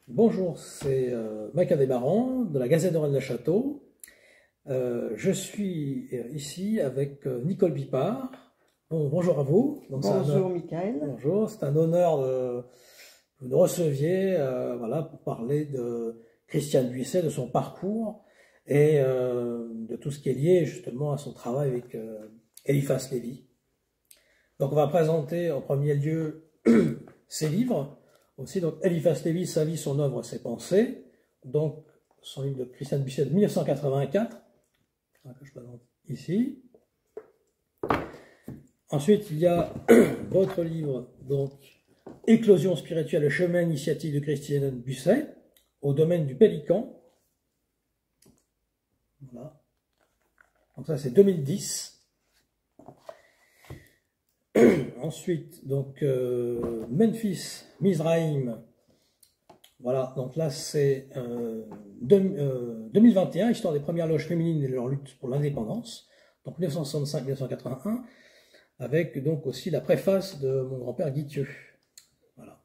Bonjour, c'est Mike Desmarans de la Gazette de Rennes-le-Château. Je suis ici avec Nicole Bipard. Bonjour à vous. Bonjour Michael. Bonjour, c'est un honneur que vous nous receviez voilà, pour parler de Christiane Buisset, de son parcours et de tout ce qui est lié justement à son travail avec Eliphas Lévy. Donc on va présenter en premier lieu ses livres. Aussi, donc, Eliphas Lévy, sa vie, son œuvre, ses pensées. Donc, son livre de Christiane Buisset de 1984, que je présente ici. Ensuite, il y a votre livre, donc, Éclosion spirituelle, le chemin initiatique de Christiane Buisset, au domaine du Pélican. Voilà. Donc ça, c'est 2010. Ensuite, donc, Memphis, Mizraïm. Voilà, donc là, c'est 2021, histoire des premières loges féminines et de leur lutte pour l'indépendance. Donc 1965-1981, avec donc aussi la préface de mon grand-père Guithieu. Voilà.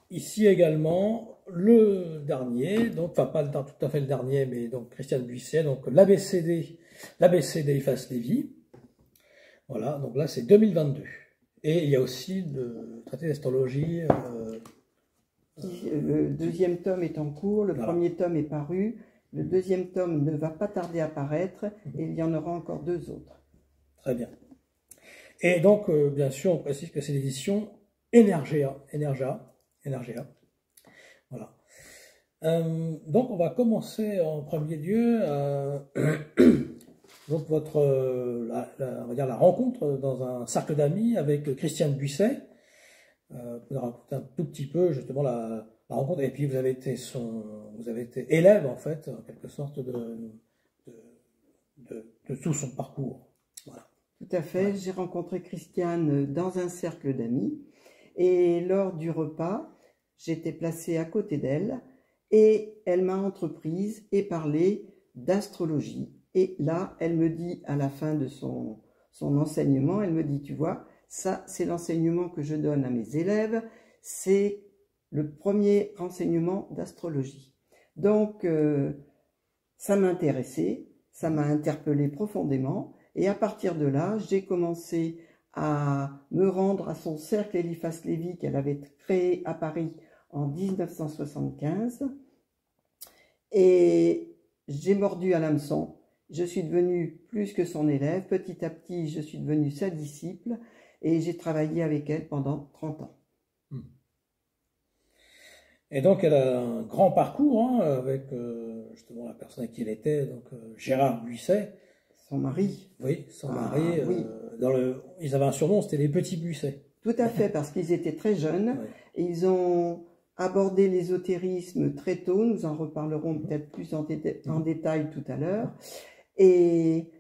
Ici également, le dernier, donc, enfin pas tout à fait le dernier, mais donc Christiane Buisset, donc l'ABCD Eliphas Lévy. Voilà, donc là c'est 2022. Et il y a aussi le traité d'astrologie. Le deuxième tome est en cours, le premier tome est paru, le deuxième tome ne va pas tarder à paraître et il y en aura encore deux autres. Très bien. Et donc, bien sûr, on précise que c'est l'édition Energia. Voilà. Donc, on va commencer en premier lieu donc on va dire la rencontre dans un cercle d'amis avec Christiane Buisset. Vous nous raconter un tout petit peu justement la rencontre. Et puis vous avez été élève en fait, en quelque sorte, de tout son parcours. Voilà. Tout à fait. Ouais. J'ai rencontré Christiane dans un cercle d'amis et lors du repas, j'étais placée à côté d'elle et elle m'a entreprise et parlé d'astrologie. Et là, elle me dit à la fin de son enseignement, elle me dit, tu vois, ça, c'est l'enseignement que je donne à mes élèves. C'est le premier renseignement d'astrologie. Donc, ça m'a intéressé, ça m'a interpellé profondément. Et à partir de là, j'ai commencé à me rendre à son cercle Eliphas Lévy qu'elle avait créé à Paris en 1975. Et j'ai mordu à l'hameçon. Je suis devenue plus que son élève. Petit à petit, je suis devenue sa disciple. Et j'ai travaillé avec elle pendant 30 ans. Et donc, elle a un grand parcours hein, avec justement la personne à qui elle était, donc Gérard Buisset. Son mari. Oui, son mari. Oui. Ils avaient un surnom, c'était les petits Buisset. Tout à fait, parce qu'ils étaient très jeunes. Oui. Et ils ont abordé l'ésotérisme très tôt. Nous en reparlerons peut-être plus en détail tout à l'heure. Et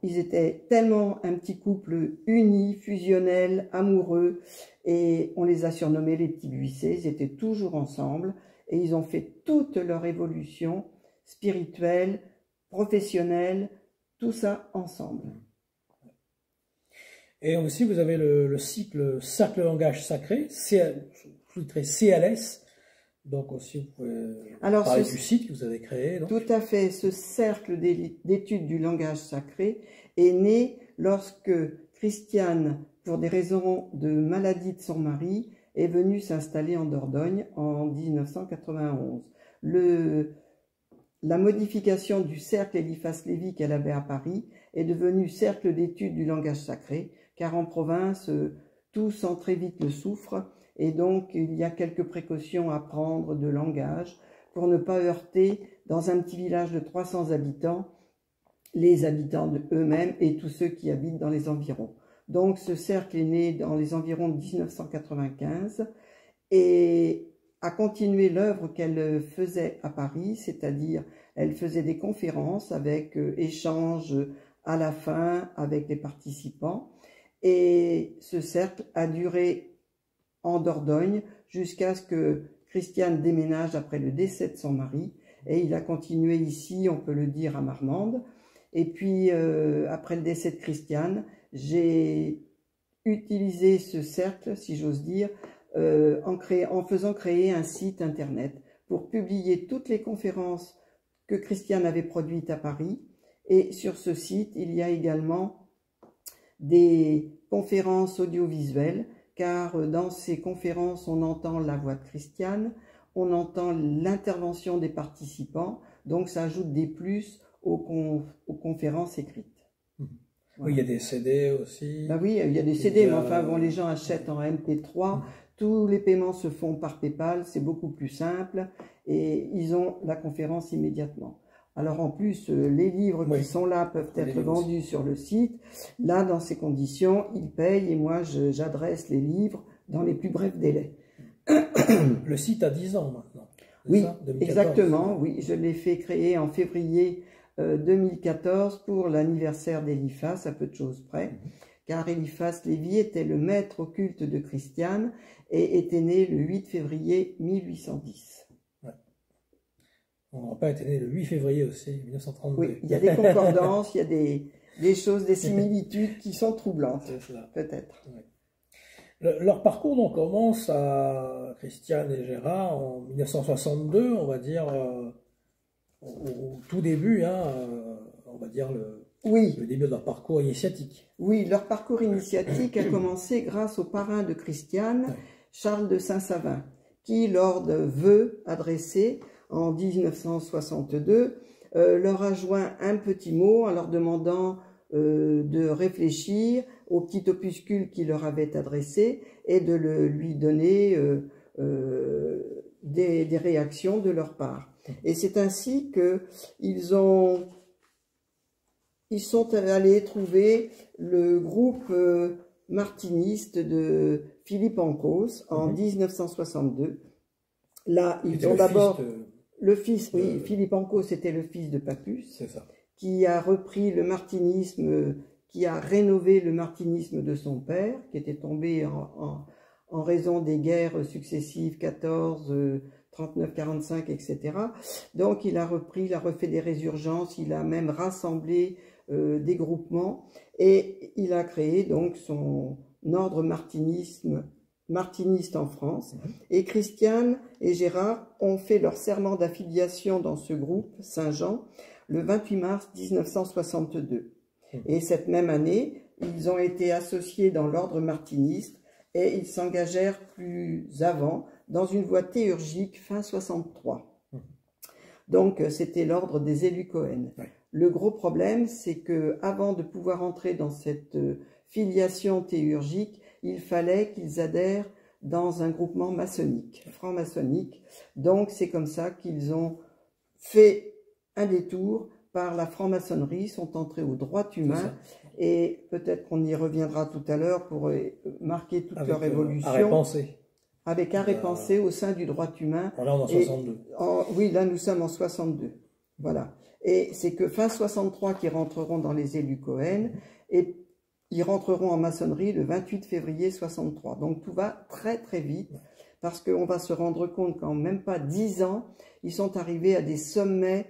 ils étaient tellement un petit couple uni, fusionnel, amoureux, et on les a surnommés les petits Buisset. Ils étaient toujours ensemble et ils ont fait toute leur évolution spirituelle, professionnelle, tout ça ensemble. Et aussi, vous avez le cycle Cercle Langage Sacré, CLS. Donc aussi, vous pouvez parler du site que vous avez créé. Donc. Tout à fait. Ce cercle d'études du langage sacré est né lorsque Christiane, pour des raisons de maladie de son mari, est venue s'installer en Dordogne en 1991. La modification du cercle Eliphas Lévy qu'elle avait à Paris est devenue cercle d'études du langage sacré, car en province, tout sent très vite le soufre. Et donc, il y a quelques précautions à prendre de langage pour ne pas heurter, dans un petit village de 300 habitants, les habitants eux-mêmes et tous ceux qui habitent dans les environs. Donc, ce cercle est né dans les environs de 1995 et a continué l'œuvre qu'elle faisait à Paris, c'est-à-dire elle faisait des conférences avec échanges à la fin avec les participants. Et ce cercle a duré en Dordogne jusqu'à ce que Christiane déménage après le décès de son mari. Et il a continué ici, on peut le dire, à Marmande. Et puis, après le décès de Christiane, j'ai utilisé ce cercle, si j'ose dire, en faisant créer un site internet pour publier toutes les conférences que Christiane avait produites à Paris. Et sur ce site, il y a également des conférences audiovisuelles, car dans ces conférences, on entend la voix de Christiane, on entend l'intervention des participants, donc ça ajoute des plus aux conférences écrites. Oui, il y a des CD aussi. Ben oui, il y a des CD, mais enfin, bon, les gens achètent en MP3. Tous les paiements se font par PayPal, c'est beaucoup plus simple, et ils ont la conférence immédiatement. Alors en plus, les livres qui sont là peuvent être vendus sur le site. Là, dans ces conditions, ils payent, et moi, j'adresse les livres dans les plus brefs délais. Le site a 10 ans maintenant. Oui, ça, 2014. Exactement, oui, je l'ai fait créer en février 2014 pour l'anniversaire d'Eliphas, à peu de choses près, car Eliphas Lévy était le maître occulte de Christiane et était né le 8 février 1810. Ouais. Mon grand-père était né le 8 février aussi, 1932. Oui, il y a des concordances, il y a des choses, des similitudes qui sont troublantes, peut-être. Ouais. Leur parcours donc commence à Christiane et Gérard en 1962, on va dire, au tout début, hein, on va dire le début de leur parcours initiatique. Oui, leur parcours initiatique a commencé grâce au parrain de Christiane, Charles de Saint-Savin, qui, lors de vœux adressés en 1962, leur a joint un petit mot en leur demandant de réfléchir au petit opuscule qu'il leur avait adressé et de lui donner des réactions de leur part. Et c'est ainsi qu'ils sont allés trouver le groupe martiniste de Philippe Ancos en 1962. Là, ils ont d'abord le fils, oui, Philippe Ancos était le fils de Papus, qui a repris le martinisme, qui a rénové le martinisme de son père, qui était tombé en raison des guerres successives 14, 39, 45, etc. Donc il a repris, il a refait des résurgences, il a même rassemblé des groupements et il a créé donc son ordre martiniste en France. Et Christiane et Gérard ont fait leur serment d'affiliation dans ce groupe Saint-Jean le 28 mars 1962. Et cette même année, ils ont été associés dans l'ordre martiniste et ils s'engagèrent plus avant dans une voie théurgique fin 63. Donc c'était l'ordre des élus Cohen. Le gros problème, c'est que avant de pouvoir entrer dans cette filiation théurgique, il fallait qu'ils adhèrent dans un groupement maçonnique, franc-maçonnique. Donc c'est comme ça qu'ils ont fait un détour par la franc-maçonnerie, sont entrés au droit humain, et peut-être qu'on y reviendra tout à l'heure pour marquer toute leur évolution. Avec arrêt-pensée au sein du droit humain. Là, on est en 62. Oui, là, nous sommes en 62. Voilà. Et c'est que fin 63 qui rentreront dans les élus Cohen, et ils rentreront en maçonnerie le 28 février 63. Donc tout va très très vite, parce qu'on va se rendre compte qu'en même pas 10 ans, ils sont arrivés à des sommets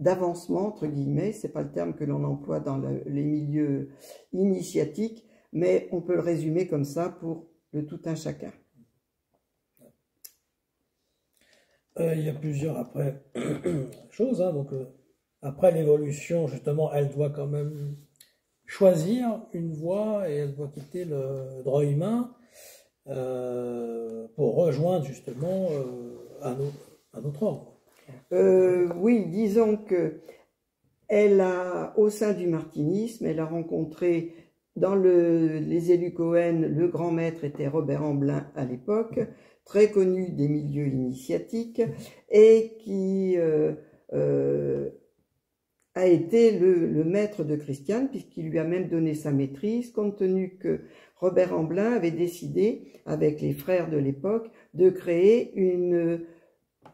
d'avancement, entre guillemets, c'est pas le terme que l'on emploie dans les milieux initiatiques, mais on peut le résumer comme ça pour le tout un chacun. Il y a plusieurs après choses, hein, donc après l'évolution, justement, elle doit quand même choisir une voie et elle doit quitter le droit humain pour rejoindre justement un autre ordre. Oui, disons que elle a, au sein du martinisme, elle a rencontré dans les élus Cohen, le grand maître était Robert Amblin à l'époque, très connu des milieux initiatiques, et qui a été le maître de Christiane, puisqu'il lui a même donné sa maîtrise, compte tenu que Robert Amblin avait décidé, avec les frères de l'époque, de créer une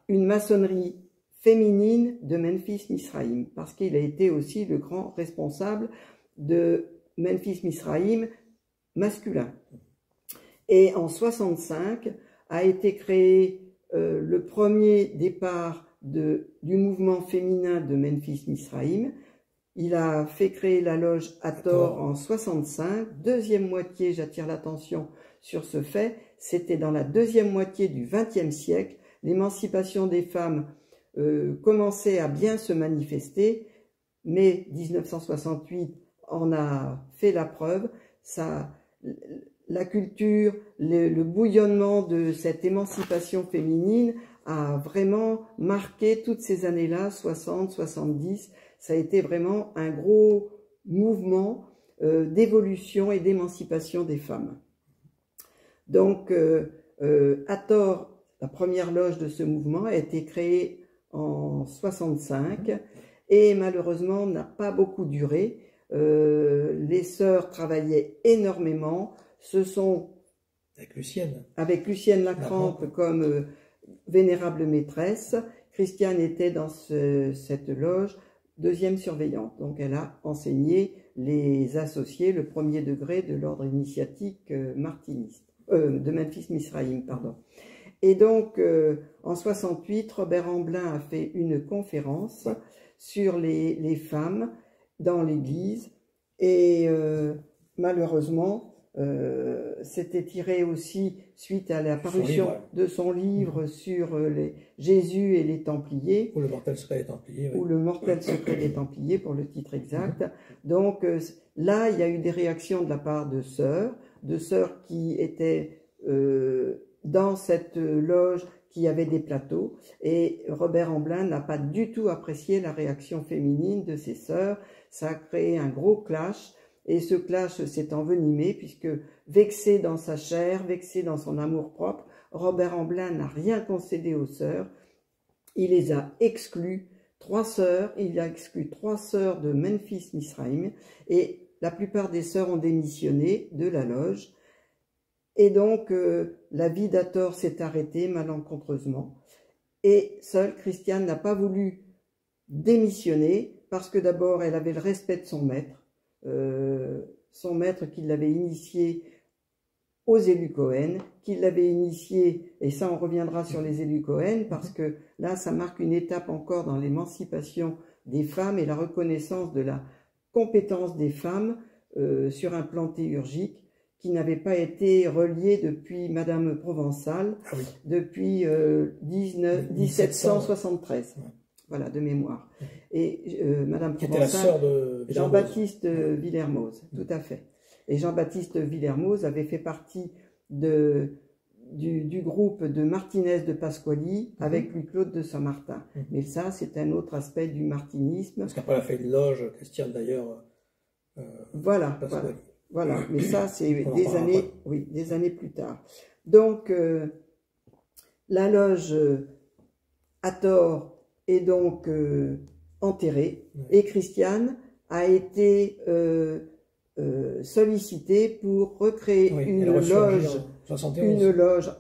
maçonnerie féminine de Memphis-Misraïm, parce qu'il a été aussi le grand responsable de Memphis-Misraïm masculin. Et en 65 a été créé le premier départ du mouvement féminin de Memphis-Misraïm, Il a fait créer la loge Hathor en 65. Deuxième moitié, j'attire l'attention sur ce fait, c'était dans la deuxième moitié du XXe siècle. L'émancipation des femmes commençait à bien se manifester, mais 1968 en a fait la preuve. La culture, le bouillonnement de cette émancipation féminine a vraiment marqué toutes ces années-là, 60, 70. Ça a été vraiment un gros mouvement d'évolution et d'émancipation des femmes. Donc, Hathor, la première loge de ce mouvement, a été créée en 65 et malheureusement n'a pas beaucoup duré. Les sœurs travaillaient énormément. Ce sont avec Lucienne Lacrampe comme vénérable maîtresse. Christiane était dans cette loge deuxième surveillante. Donc elle a enseigné les associés, le premier degré de l'ordre initiatique martiniste, de Memphis-Misraïm, pardon. Et donc en 68, Robert Amblin a fait une conférence sur les femmes dans l'Église et malheureusement c'était tiré aussi suite à la parution de son livre sur Jésus et les Templiers. Ou le mortel secret des Templiers. Oui. Ou le mortel secret des Templiers pour le titre exact. Donc là, il y a eu des réactions de la part de sœurs qui étaient dans cette loge, qui avait des plateaux, et Robert Amblin n'a pas du tout apprécié la réaction féminine de ses sœurs. Ça a créé un gros clash. Et ce clash s'est envenimé puisque, vexé dans sa chair, vexé dans son amour-propre, Robert Amblin n'a rien concédé aux sœurs. Il les a exclus, 3 sœurs, il a exclu 3 sœurs de Memphis-Misraïm, et la plupart des sœurs ont démissionné de la loge. Et donc, la vie d'Hathor s'est arrêtée malencontreusement. Et seule Christiane n'a pas voulu démissionner parce que d'abord, elle avait le respect de son maître qui l'avait initié aux élus Cohen, qui l'avait initié, et ça on reviendra sur les élus Cohen, parce que là ça marque une étape encore dans l'émancipation des femmes et la reconnaissance de la compétence des femmes sur un plan théurgique qui n'avait pas été relié depuis Madame Provençal, depuis 1773. Voilà, de mémoire. Et Madame Provençal, Jean-Baptiste Villermoz, tout à fait. Et Jean-Baptiste Villermoz avait fait partie du groupe de Martinez de Pasquali avec Louis-Claude de Saint-Martin. Mais ça, c'est un autre aspect du martinisme. Parce qu'après, elle a fait une loge, Christiane d'ailleurs. Voilà. Mais ça, c'est des années plus tard. Donc, la loge Hathor est donc enterrée et Christiane a été sollicitée pour recréer une loge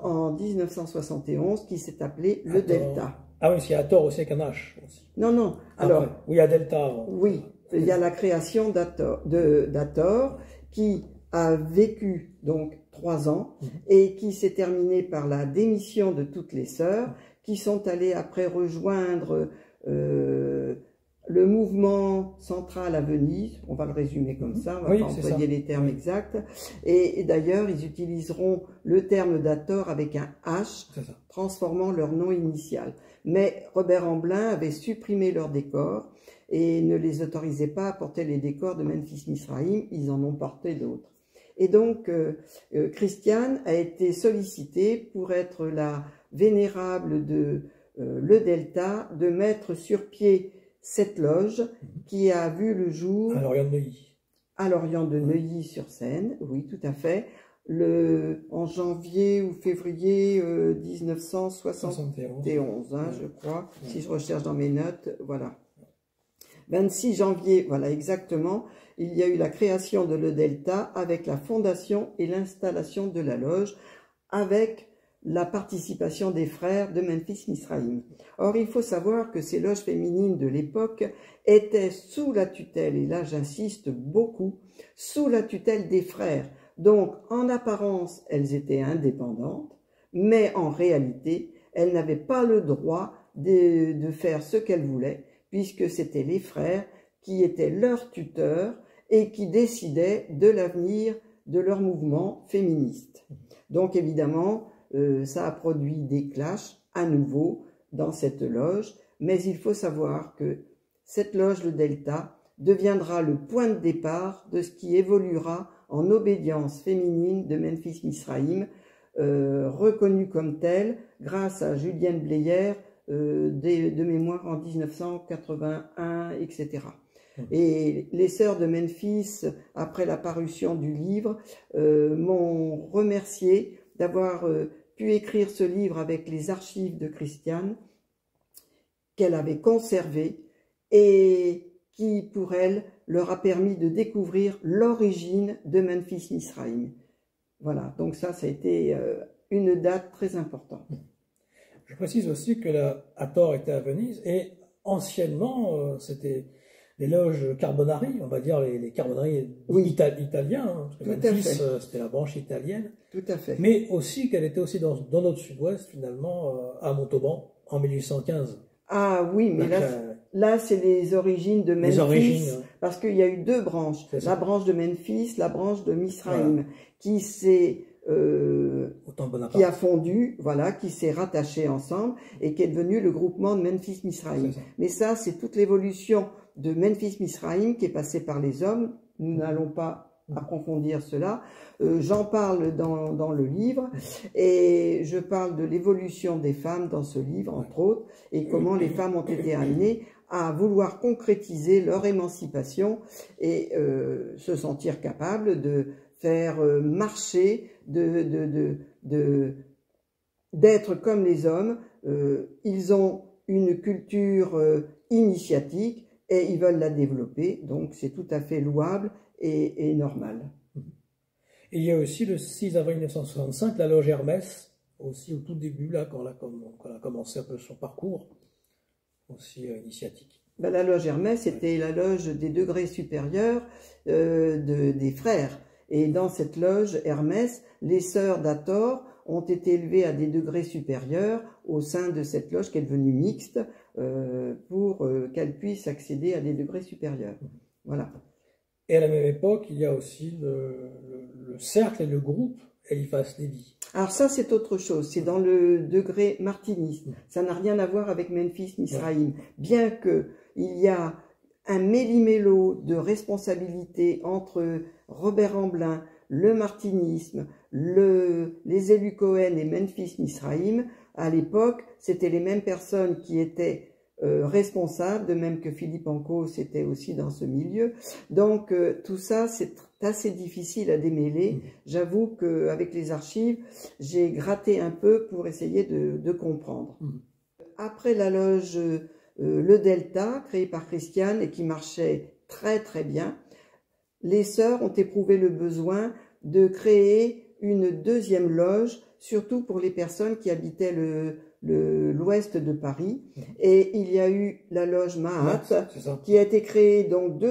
en 1971 qui s'est appelée le Delta. Ah oui, parce qu'il y a Hathor aussi avec un H. Non. Alors, oui, il y a Delta avant. Oui, il y a la création d'Hathor qui a vécu donc 3 ans et qui s'est terminée par la démission de toutes les sœurs qui sont allées après rejoindre le mouvement central à Venise, on va le résumer comme ça, on va pas employer les termes exacts, et d'ailleurs ils utiliseront le terme d'Hathor avec un H, transformant leur nom initial. Mais Robert Amblin avait supprimé leurs décors et ne les autorisait pas à porter les décors de Memphis-Misraïm, ils en ont porté d'autres. Et donc Christiane a été sollicitée pour être la vénérable de le Delta, de mettre sur pied cette loge qui a vu le jour à Lorient de Neuilly. À Lorient de Neuilly-sur-Seine, oui, tout à fait, en janvier ou février 1971, je crois, si je recherche dans mes notes, voilà. 26 janvier, voilà exactement, il y a eu la création de le Delta avec la fondation et l'installation de la loge, avec la participation des frères de Memphis-Misraïm. Or, il faut savoir que ces loges féminines de l'époque étaient sous la tutelle, et là j'insiste beaucoup, sous la tutelle des frères. Donc, en apparence, elles étaient indépendantes, mais en réalité, elles n'avaient pas le droit de faire ce qu'elles voulaient, puisque c'était les frères qui était leur tuteur et qui décidait de l'avenir de leur mouvement féministe. Donc évidemment, ça a produit des clashs à nouveau dans cette loge, mais il faut savoir que cette loge, le Delta, deviendra le point de départ de ce qui évoluera en obédience féminine de Memphis Misraïm, reconnue comme telle grâce à Julienne Bleyer, de mémoire en 1981, etc. Et les sœurs de Memphis, après la parution du livre, m'ont remercié d'avoir pu écrire ce livre avec les archives de Christiane qu'elle avait conservées et qui, pour elle, leur a permis de découvrir l'origine de Memphis Misraïm. Voilà, donc ça a été une date très importante. Je précise aussi que la Hathor était à Venise et anciennement, c'était les loges Carbonari, on va dire les Carbonari italiens, hein, parce que Memphis, c'était la branche italienne. Tout à fait. Mais aussi qu'elle était aussi dans notre sud-ouest, finalement, à Montauban, en 1815. Ah oui, mais donc, là c'est les origines de Memphis, les origines, parce qu'il y a eu deux branches, la branche de Memphis, la branche de Misraïm, qui s'est qui a fondu, voilà, qui s'est rattaché ensemble et qui est devenu le groupement de Memphis Misraïm. Mais ça, c'est toute l'évolution de Memphis Misraïm qui est passée par les hommes. Nous n'allons pas approfondir cela. J'en parle dans le livre et je parle de l'évolution des femmes dans ce livre, entre autres, et comment les femmes ont été amenées à vouloir concrétiser leur émancipation et se sentir capables de faire marcher, d'être comme les hommes. Ils ont une culture initiatique et ils veulent la développer, donc c'est tout à fait louable et normal. Et il y a aussi le 6 avril 1965, la loge Hermès, aussi au tout début, là, quand elle a commencé un peu son parcours, aussi initiatique. Ben, la loge Hermès, c'était la loge des degrés supérieurs des frères. Et dans cette loge Hermès, les sœurs d'Hathor ont été élevées à des degrés supérieurs au sein de cette loge qui est devenue mixte pour qu'elles puissent accéder à des degrés supérieurs. Voilà. Et à la même époque, il y a aussi le cercle et le groupe Eliphas Lévi. Alors ça, c'est autre chose. C'est dans le degré martiniste. Ça n'a rien à voir avec Memphis Misraïm. Bien que il y a un méli-mélo de responsabilités entre Robert Amblin, le martinisme, les élus Cohen et Memphis Misraïm, à l'époque, c'était les mêmes personnes qui étaient responsables, de même que Philippe Ancos était aussi dans ce milieu. Donc tout ça, c'est assez difficile à démêler. J'avoue qu'avec les archives, j'ai gratté un peu pour essayer de comprendre. Après la loge le Delta, créé par Christiane et qui marchait très très bien, les sœurs ont éprouvé le besoin de créer une deuxième loge, surtout pour les personnes qui habitaient l'ouest de Paris. Et il y a eu la loge Mahat, qui a été créée donc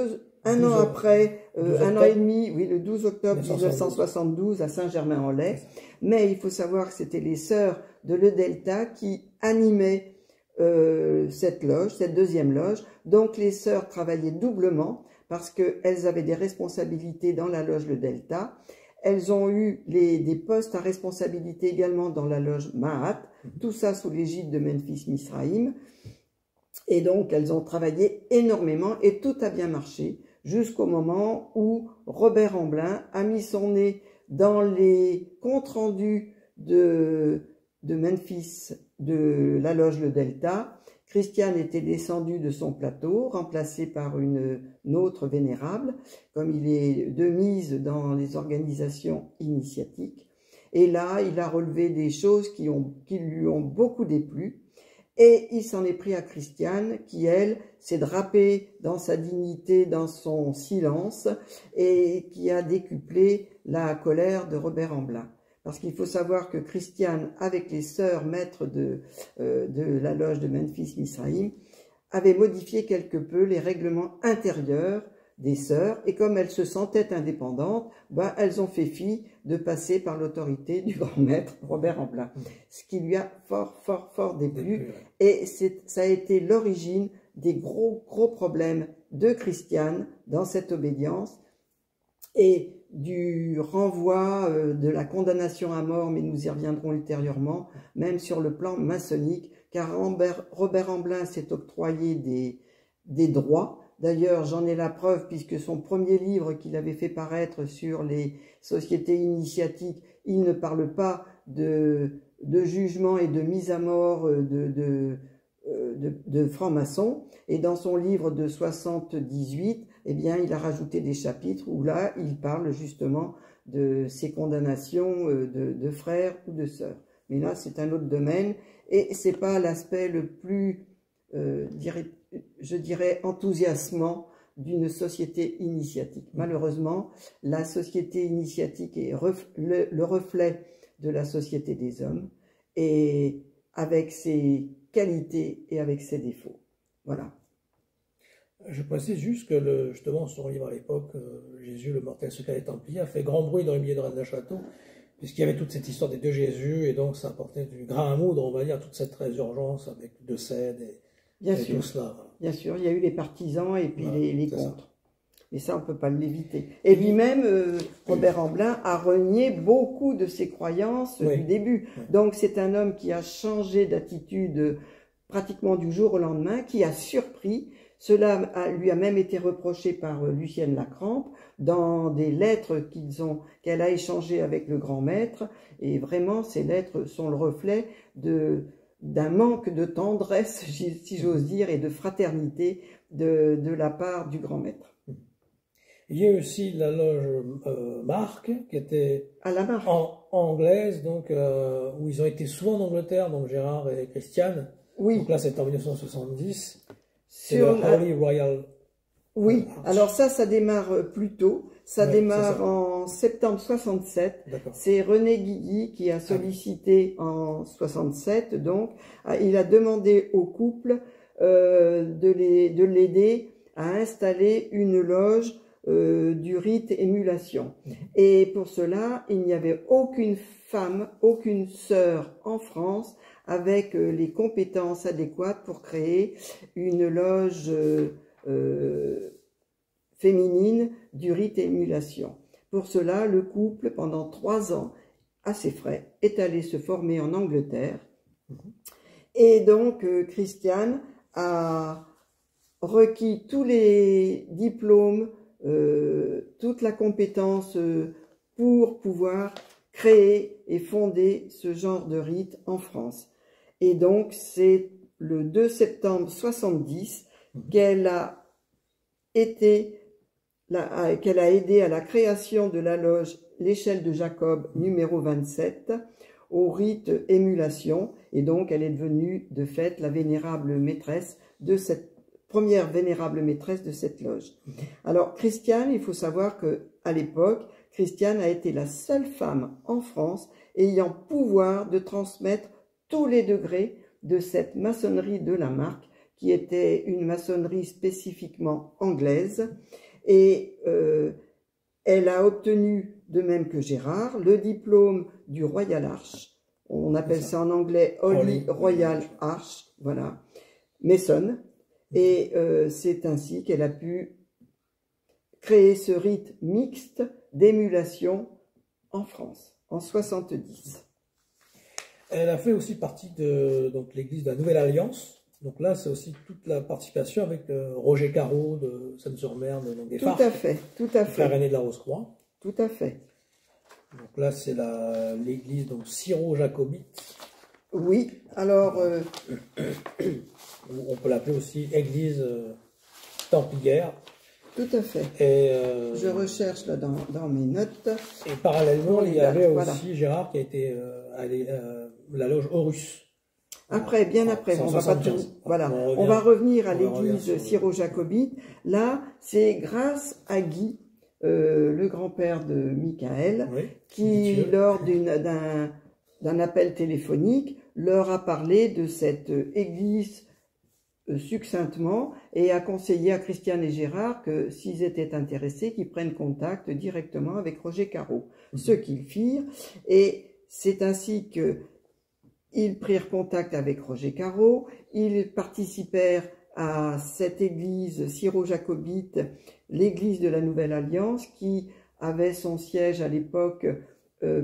un an après, un an et demi, oui, le 12 octobre 1972 à Saint-Germain-en-Laye. Mais il faut savoir que c'était les sœurs de Le Delta qui animaient cette loge, cette deuxième loge. Donc les sœurs travaillaient doublement parce qu'elles avaient des responsabilités dans la loge Le Delta. Elles ont eu des postes à responsabilité également dans la loge Mahat, tout ça sous l'égide de Memphis Misraïm. Et donc elles ont travaillé énormément et tout a bien marché jusqu'au moment où Robert Amblin a mis son nez dans les comptes rendus de Memphis, de la loge Le Delta. Christiane était descendue de son plateau, remplacée par une autre vénérable, comme il est de mise dans les organisations initiatiques. Et là, il a relevé des choses qui lui ont beaucoup déplu. Et il s'en est pris à Christiane, qui, elle, s'est drapée dans sa dignité, dans son silence, et qui a décuplé la colère de Robert Amblin. Parce qu'il faut savoir que Christiane, avec les sœurs maîtres de la loge de Memphis Misraïm, avait modifié quelque peu les règlements intérieurs des sœurs, et comme elles se sentaient indépendantes, elles ont fait fi de passer par l'autorité du grand maître Robert Amblin, ce qui lui a fort déplu, et ça a été l'origine des gros problèmes de Christiane dans cette obédience et du renvoi de la condamnation à mort, mais nous y reviendrons ultérieurement, même sur le plan maçonnique, car Robert Amblin s'est octroyé des droits. D'ailleurs, j'en ai la preuve puisque son premier livre qu'il avait fait paraître sur les sociétés initiatiques, il ne parle pas de jugement et de mise à mort de francs-maçons. Et dans son livre de 78, eh bien, il a rajouté des chapitres où là, il parle justement de ces condamnations de frères ou de sœurs. Mais là, c'est un autre domaine et c'est pas l'aspect le plus, je dirais, enthousiasmant d'une société initiatique. Malheureusement, la société initiatique est le reflet de la société des hommes et avec ses qualités et avec ses défauts. Voilà. Je précise juste que justement son livre à l'époque, Jésus, le mortel secret des Templiers, a fait grand bruit dans les milieux de Rennes-le-Château, puisqu'il y avait toute cette histoire des deux Jésus, et donc ça apportait du grain à moudre, on va dire, toute cette résurgence avec de cède et tout cela. Voilà. Bien sûr, il y a eu les partisans et puis voilà, les contre. Mais ça, on ne peut pas l'éviter. Et lui-même, Robert Amblin, a renié beaucoup de ses croyances du début. Donc c'est un homme qui a changé d'attitude pratiquement du jour au lendemain, qui a surpris. Cela lui a même été reproché par Lucienne Lacrampe dans des lettres qu'elle a échangées avec le grand maître. Et vraiment, ces lettres sont le reflet d'un manque de tendresse, si j'ose dire, et de fraternité de la part du grand maître. Il y a aussi la loge Marc, qui était anglaise, donc, où ils ont été souvent en Angleterre, donc Gérard et Christiane. Oui. Donc là, c'est en 1970. C'est le Holy Royal. Oui, alors ça démarre plus tôt. Ça démarre en septembre 67. C'est René Guilly qui a sollicité en 67, donc il a demandé au couple de l'aider à installer une loge du rite émulation. Et pour cela, il n'y avait aucune femme, aucune sœur en France avec les compétences adéquates pour créer une loge féminine du rite émulation. Pour cela, le couple, pendant 3 ans, à ses frais, est allé se former en Angleterre. Et donc, Christiane a requis tous les diplômes, toute la compétence pour pouvoir créer et fonder ce genre de rite en France. Et donc, c'est le 2 septembre 70 qu'elle a aidé à la création de la loge L'échelle de Jacob numéro 27 au rite émulation. Et donc, elle est devenue de fait la vénérable maîtresse de cette première vénérable maîtresse de cette loge. Alors, Christiane, il faut savoir que à l'époque, Christiane a été la seule femme en France ayant pouvoir de transmettre tous les degrés de cette maçonnerie de la Marque, qui était une maçonnerie spécifiquement anglaise. Et elle a obtenu, de même que Gérard, le diplôme du Royal Arch. On appelle ça en anglais Holy Royal Arch, voilà, Mason. Et c'est ainsi qu'elle a pu créer ce rite mixte d'émulation en France, en 70. Elle a fait aussi partie de l'église de la Nouvelle Alliance. Donc là, c'est aussi toute la participation avec Roger Caro de Seine-sur-Mer, donc des Farcs. Tout à fait, tout à fait. Frère aîné de la Rose-Croix. Tout à fait. Donc là, c'est l'église syro-jacobite. Oui, alors... on peut l'appeler aussi église templière. Tout à fait. Et, je recherche là dans mes notes. Et parallèlement, il y avait aussi Gérard qui a été à la loge Horus. Après, bien après, on va pas tout, voilà. On va revenir à l'église syro-jacobite. Là, c'est grâce à Guy, le grand-père de Michael, qui, lors d'un appel téléphonique, leur a parlé de cette église succinctement et a conseillé à Christiane et Gérard que s'ils étaient intéressés, qu'ils prennent contact directement avec Roger Caro. Ce qu'ils firent, et c'est ainsi que ils prirent contact avec Roger Caro, ils participèrent à cette église syro-jacobite, l'église de la Nouvelle Alliance, qui avait son siège à l'époque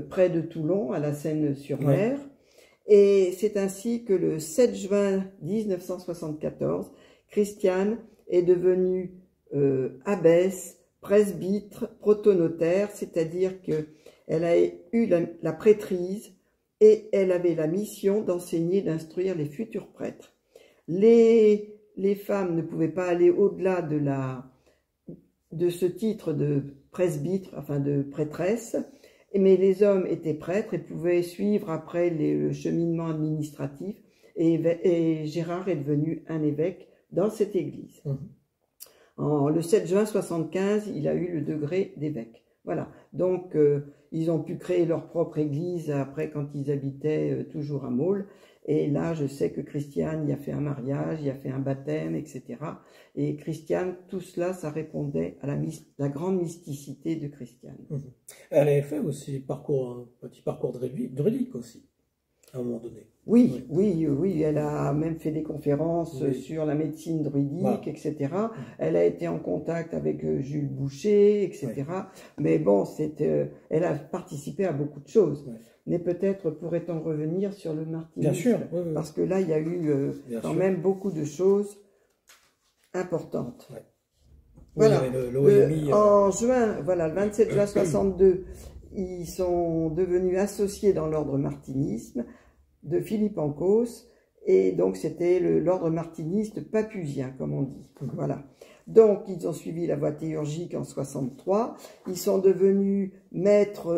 près de Toulon, à la Seine-sur-Mer. Ouais. Et c'est ainsi que le 7 juin 1974, Christiane est devenue abbesse, presbytre, protonotaire, c'est-à-dire qu'elle a eu la prêtrise et elle avait la mission d'enseigner, d'instruire les futurs prêtres. Les femmes ne pouvaient pas aller au-delà de ce titre de presbytre, enfin de prêtresse, mais les hommes étaient prêtres et pouvaient suivre après le cheminement administratif, et Gérard est devenu un évêque dans cette église. Le 7 juin 1975, il a eu le degré d'évêque. Voilà, donc ils ont pu créer leur propre église après quand ils habitaient toujours à Maule. Et là, je sais que Christiane y a fait un mariage, y a fait un baptême, etc. Et Christiane, tout cela, ça répondait à la grande mysticité de Christiane. Elle avait fait aussi un petit parcours druidique aussi, à un moment donné. Oui, elle a même fait des conférences sur la médecine druidique, etc. Elle a été en contact avec Jules Boucher, etc. Mais bon, elle a participé à beaucoup de choses. Mais peut-être pourrait-on revenir sur le martinisme. Bien sûr, parce que là, il y a eu quand même beaucoup de choses importantes. Voilà. En juin, voilà, le 27 juin 62, ils sont devenus associés dans l'ordre martinisme de Philippe Ancos, et donc c'était l'ordre martiniste papusien, comme on dit. Voilà. Donc, ils ont suivi la voie théurgique en 63. Ils sont devenus maître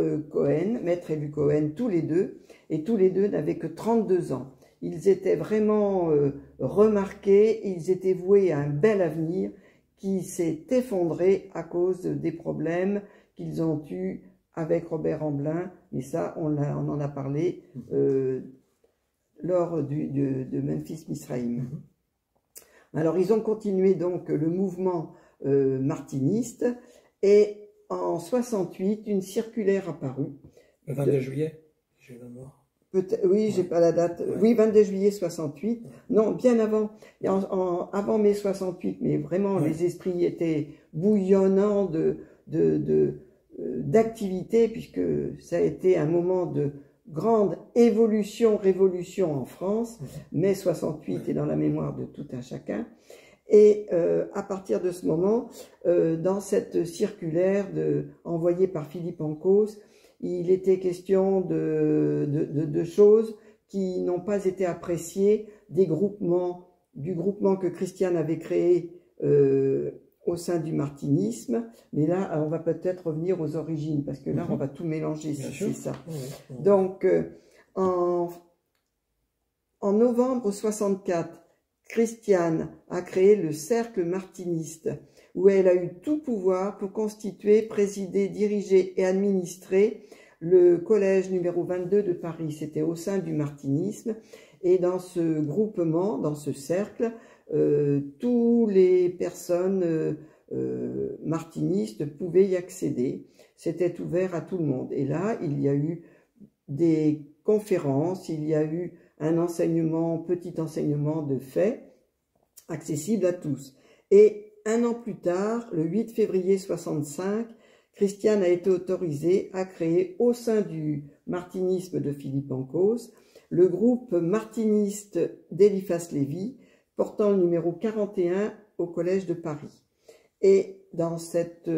élu Cohen, tous les deux. Et tous les deux n'avaient que 32 ans. Ils étaient vraiment remarqués. Ils étaient voués à un bel avenir qui s'est effondré à cause des problèmes qu'ils ont eus avec Robert Amblin. Mais ça, on en a parlé lors de Memphis Misraïm. Alors, ils ont continué donc le mouvement martiniste, et en 68, une circulaire apparut. Le 22 juillet, j'ai la mémoire. Oui, j'ai pas la date. Oui, 22 juillet 68. Non, bien avant. Avant mai 68, mais vraiment, les esprits étaient bouillonnants d'activité, puisque ça a été un moment de grande révolution en France. Mai 68 est dans la mémoire de tout un chacun. Et à partir de ce moment, dans cette circulaire envoyée par Philippe Ancos, il était question de choses qui n'ont pas été appréciées du groupement que Christiane avait créé au sein du martinisme. Mais là, on va peut-être revenir aux origines, parce que là, on va tout mélanger, si c'est ça. Donc, en novembre 64, Christiane a créé le cercle martiniste, où elle a eu tout pouvoir pour constituer, présider, diriger et administrer le collège numéro 22 de Paris. C'était au sein du martinisme. Et dans ce groupement, dans ce cercle, toutes les personnes martinistes pouvaient y accéder. C'était ouvert à tout le monde. Et là, il y a eu des conférences, il y a eu un petit enseignement de fait, accessible à tous. Et un an plus tard, le 8 février 65, Christiane a été autorisée à créer au sein du martinisme de Philippe Ancos le groupe martiniste d'Eliphas Lévy, portant le numéro 41 au Collège de Paris. Et dans cette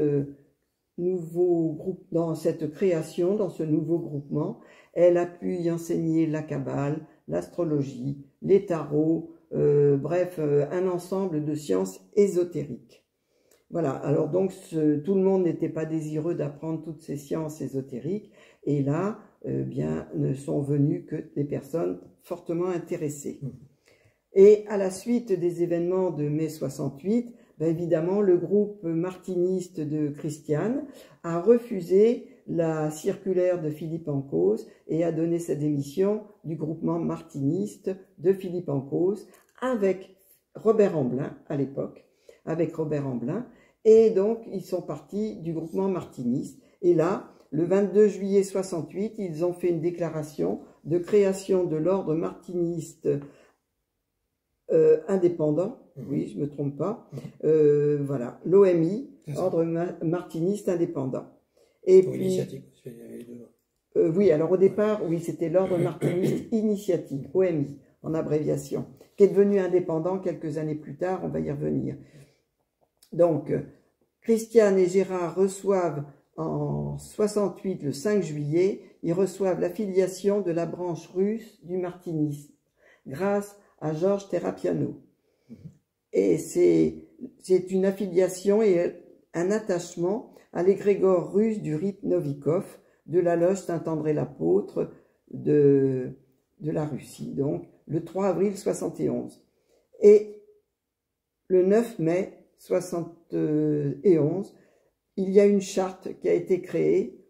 création, dans ce nouveau groupement, elle a pu y enseigner la Kabbale, l'astrologie, les tarots, bref, un ensemble de sciences ésotériques. Voilà, alors donc tout le monde n'était pas désireux d'apprendre toutes ces sciences ésotériques, et là, bien, ne sont venues que des personnes fortement intéressées. Et à la suite des événements de mai 68, ben évidemment, le groupe martiniste de Christiane a refusé la circulaire de Philippe Ancos et a donné sa démission du groupement martiniste de Philippe Ancos avec Robert Amblin à l'époque, et donc ils sont partis du groupement martiniste. Et là, le 22 juillet 68, ils ont fait une déclaration de création de l'ordre martiniste indépendant, oui, je me trompe pas. Voilà, l'OMI, Ordre Martiniste Indépendant. Et puis, initiatique, il y avait les deux. oui, alors au départ, oui, c'était l'Ordre Martiniste Initiatique, OMI, en abréviation, qui est devenu indépendant quelques années plus tard, on va y revenir. Donc, Christiane et Gérard reçoivent en 68, le 5 juillet, ils reçoivent l'affiliation de la branche russe du martinisme, grâce à Georges Terapiano. Et c'est une affiliation et un attachement à l'égrégore russe du rite Novikov, de la loge Saint-André-l'Apôtre de la Russie, donc le 3 avril 71. Et le 9 mai 71, il y a une charte qui a été créée,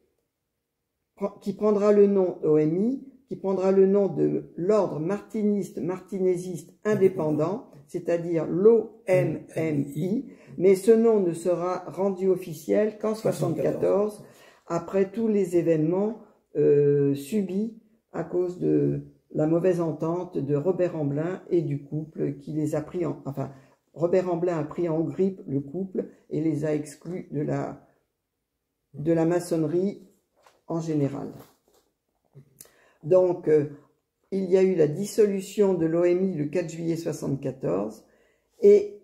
qui prendra le nom OMI, qui prendra le nom de l'ordre martiniste, martinésiste indépendant, c'est-à-dire l'OMMI, mais ce nom ne sera rendu officiel qu'en 74, après tous les événements subis à cause de la mauvaise entente de Robert Amblin et du couple qui les a pris en... Enfin, Robert Amblin a pris en grippe le couple et les a exclus de la maçonnerie en général. Donc, il y a eu la dissolution de l'OMI le 4 juillet 74 et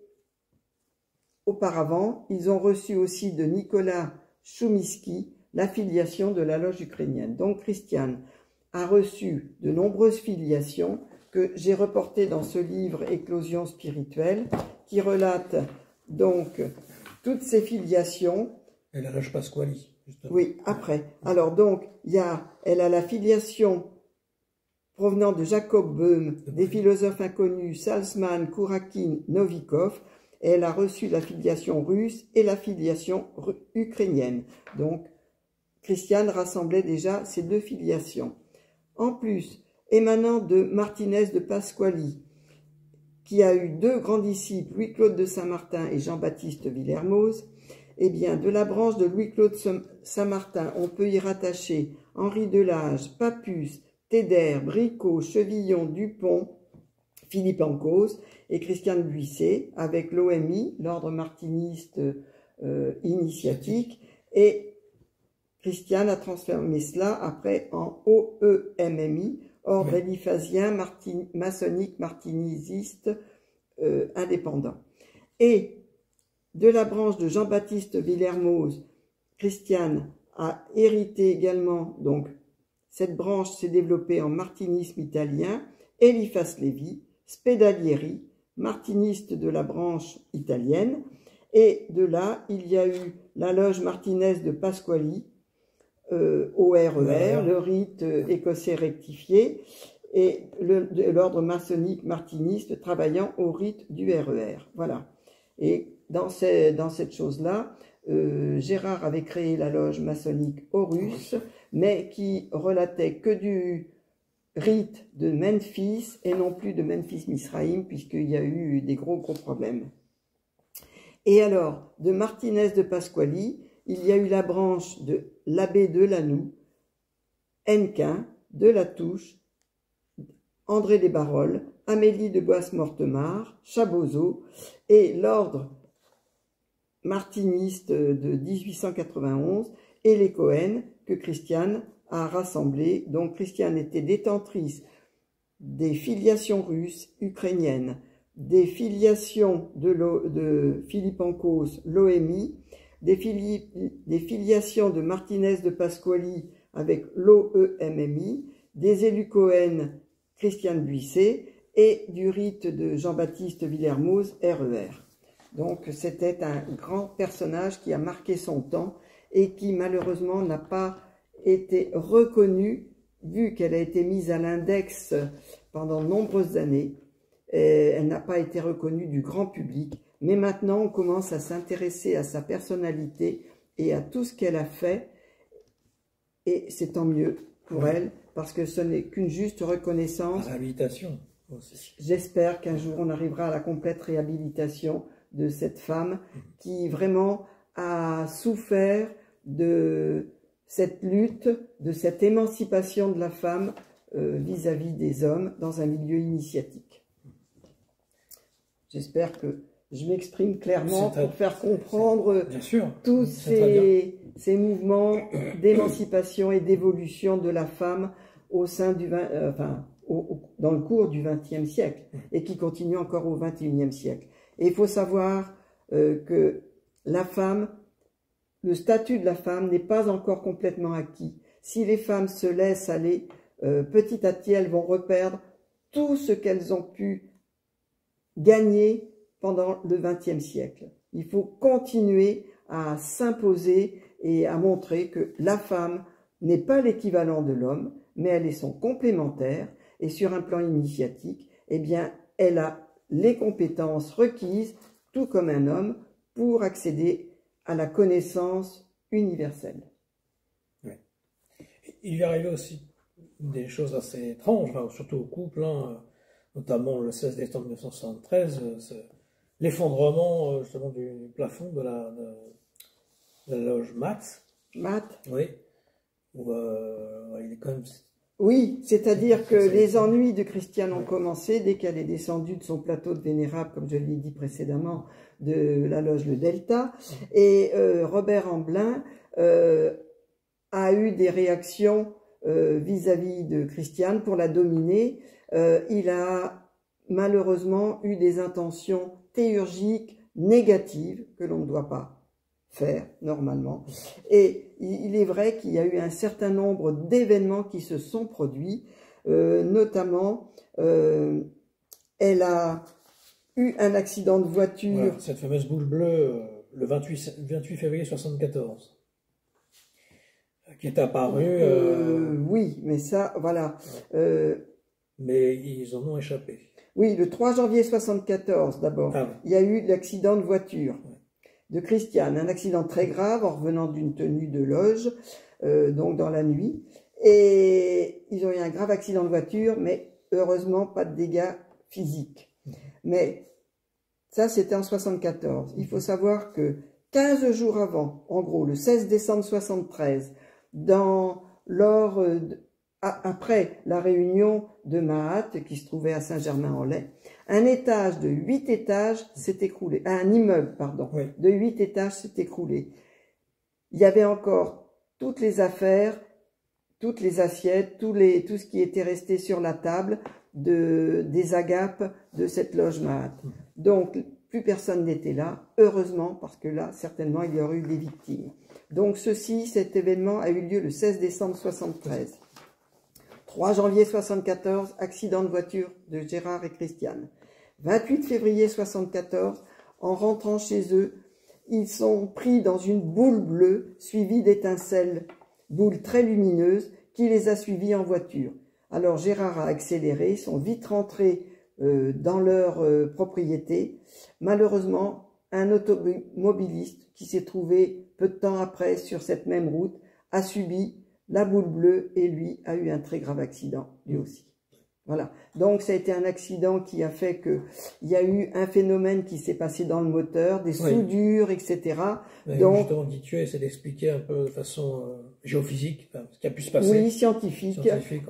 auparavant, ils ont reçu aussi de Nicolas Choumiski l'affiliation de la loge ukrainienne. Donc, Christiane a reçu de nombreuses filiations que j'ai reportées dans ce livre « Éclosion spirituelle » qui relate donc toutes ces filiations. Et la loge Pasquali, justement. Oui, après. Alors donc, elle a la filiation provenant de Jacob Böhm, des philosophes inconnus Salzman, Kourakin, Novikov. Et elle a reçu la filiation russe et la filiation ukrainienne. Donc, Christiane rassemblait déjà ces deux filiations. En plus, émanant de Martinez de Pasquali, qui a eu deux grands disciples, Louis-Claude de Saint-Martin et Jean-Baptiste Villermoz, eh bien, de la branche de Louis-Claude Saint-Martin, on peut y rattacher Henri Delage, Papus, Téder, Bricot, Chevillon, Dupont, Philippe Ancos et Christiane Buisset, avec l'OMI, l'ordre martiniste initiatique, et Christiane a transformé cela après en OEMMI, ordre éliphasien maçonnique martinésiste indépendant. Et de la branche de Jean-Baptiste Villermoz, Christiane a hérité également, donc cette branche s'est développée en martinisme italien, Eliphas Lévi, Spedalieri, martiniste de la branche italienne, et de là, il y a eu la loge Martinez de Pasquali, au RER, le rite écossais rectifié, et l'ordre maçonnique martiniste travaillant au rite du RER. Voilà. Et dans cette chose-là, Gérard avait créé la loge maçonnique Horus, mais qui relatait que du rite de Memphis et non plus de Memphis-Misraïm, puisqu'il y a eu des gros problèmes. Et alors, de Martinez de Pasquali, il y a eu la branche de l'abbé de Lanoux, Hennequin, de la Touche, André Desbarolles, Amélie de Boisse-Mortemart, Chabozeau et l'ordre martiniste de 1891 et les Cohen que Christiane a rassemblés. Donc Christiane était détentrice des filiations russes, ukrainiennes, des filiations de Philippe Ancos, l'OMI, des filiations de Martinez de Pasquali avec l'OEMMI, des élus Cohen, Christiane Buisset, et du rite de Jean-Baptiste Villermoz, RER. Donc c'était un grand personnage qui a marqué son temps et qui malheureusement n'a pas été reconnue, vu qu'elle a été mise à l'index pendant de nombreuses années. Elle n'a pas été reconnue du grand public. Mais maintenant, on commence à s'intéresser à sa personnalité et à tout ce qu'elle a fait. Et c'est tant mieux pour elle, parce que ce n'est qu'une juste reconnaissance. La réhabilitation aussi. J'espère qu'un jour, on arrivera à la complète réhabilitation de cette femme qui vraiment a souffert de cette lutte, de cette émancipation de la femme vis-à-vis des hommes dans un milieu initiatique. J'espère que je m'exprime clairement C'est très- pour faire comprendre Bien sûr, tous c'est très bien. ces mouvements d'émancipation et d'évolution de la femme au sein du dans le cours du XXe siècle et qui continue encore au XXIe siècle. Et il faut savoir que la femme, le statut de la femme n'est pas encore complètement acquis. Si les femmes se laissent aller, petit à petit, elles vont reperdre tout ce qu'elles ont pu gagner pendant le XXe siècle. Il faut continuer à s'imposer et à montrer que la femme n'est pas l'équivalent de l'homme, mais elle est son complémentaire. Et sur un plan initiatique, eh bien, elle a les compétences requises, tout comme un homme, pour accéder à la connaissance universelle. Oui. Il lui arrivait aussi des choses assez étranges, hein, surtout au couple, hein, notamment le 16 décembre 1973, l'effondrement justement du plafond de la loge Mat. Matt? Oui. Où, il est quand même... Oui, c'est-à-dire que les ennuis de Christiane ont commencé dès qu'elle est descendue de son plateau de vénérable, comme je l'ai dit précédemment, de la loge Le Delta. Et Robert Amblin a eu des réactions vis-à-vis de Christiane pour la dominer. Il a malheureusement eu des intentions théurgiques négatives que l'on ne doit pas faire normalement. Et il est vrai qu'il y a eu un certain nombre d'événements qui se sont produits, notamment elle a eu un accident de voiture. Voilà, cette fameuse boule bleue, le 28 février 1974, qui est apparue. Oui, mais ça, voilà. Mais ils en ont échappé. Oui, le 3 janvier 1974, d'abord, Ah oui. il y a eu l'accident de voiture de Christiane, un accident très grave en revenant d'une tenue de loge, donc dans la nuit. Et ils ont eu un grave accident de voiture, mais heureusement pas de dégâts physiques. Mais ça, c'était en 74. Il faut savoir que 15 jours avant, en gros, le 16 décembre 73, après la réunion de Mahat, qui se trouvait à Saint-Germain-en-Laye, un étage de 8 étages s'est écroulé, un immeuble, pardon, Oui. de 8 étages s'est écroulé. Il y avait encore toutes les affaires, toutes les assiettes, tout ce qui était resté sur la table des agapes de cette loge Mahat. Donc, plus personne n'était là, heureusement, parce que là, certainement, il y aurait eu des victimes. Donc, cet événement a eu lieu le 16 décembre 73. 3 janvier 74, accident de voiture de Gérard et Christiane. 28 février 74, en rentrant chez eux, ils sont pris dans une boule bleue suivie d'étincelles, boule très lumineuse, qui les a suivis en voiture. Alors Gérard a accéléré, ils sont vite rentrés dans leur propriété. Malheureusement, un automobiliste qui s'est trouvé peu de temps après sur cette même route a subi la boule bleue et lui a eu un très grave accident, lui aussi. Voilà. Donc ça a été un accident qui a fait que il y a eu un phénomène qui s'est passé dans le moteur, des soudures, etc. Mais donc justement, dit tu c'est d'expliquer un peu de façon géophysique ce qui a pu se passer. Oui, scientifique.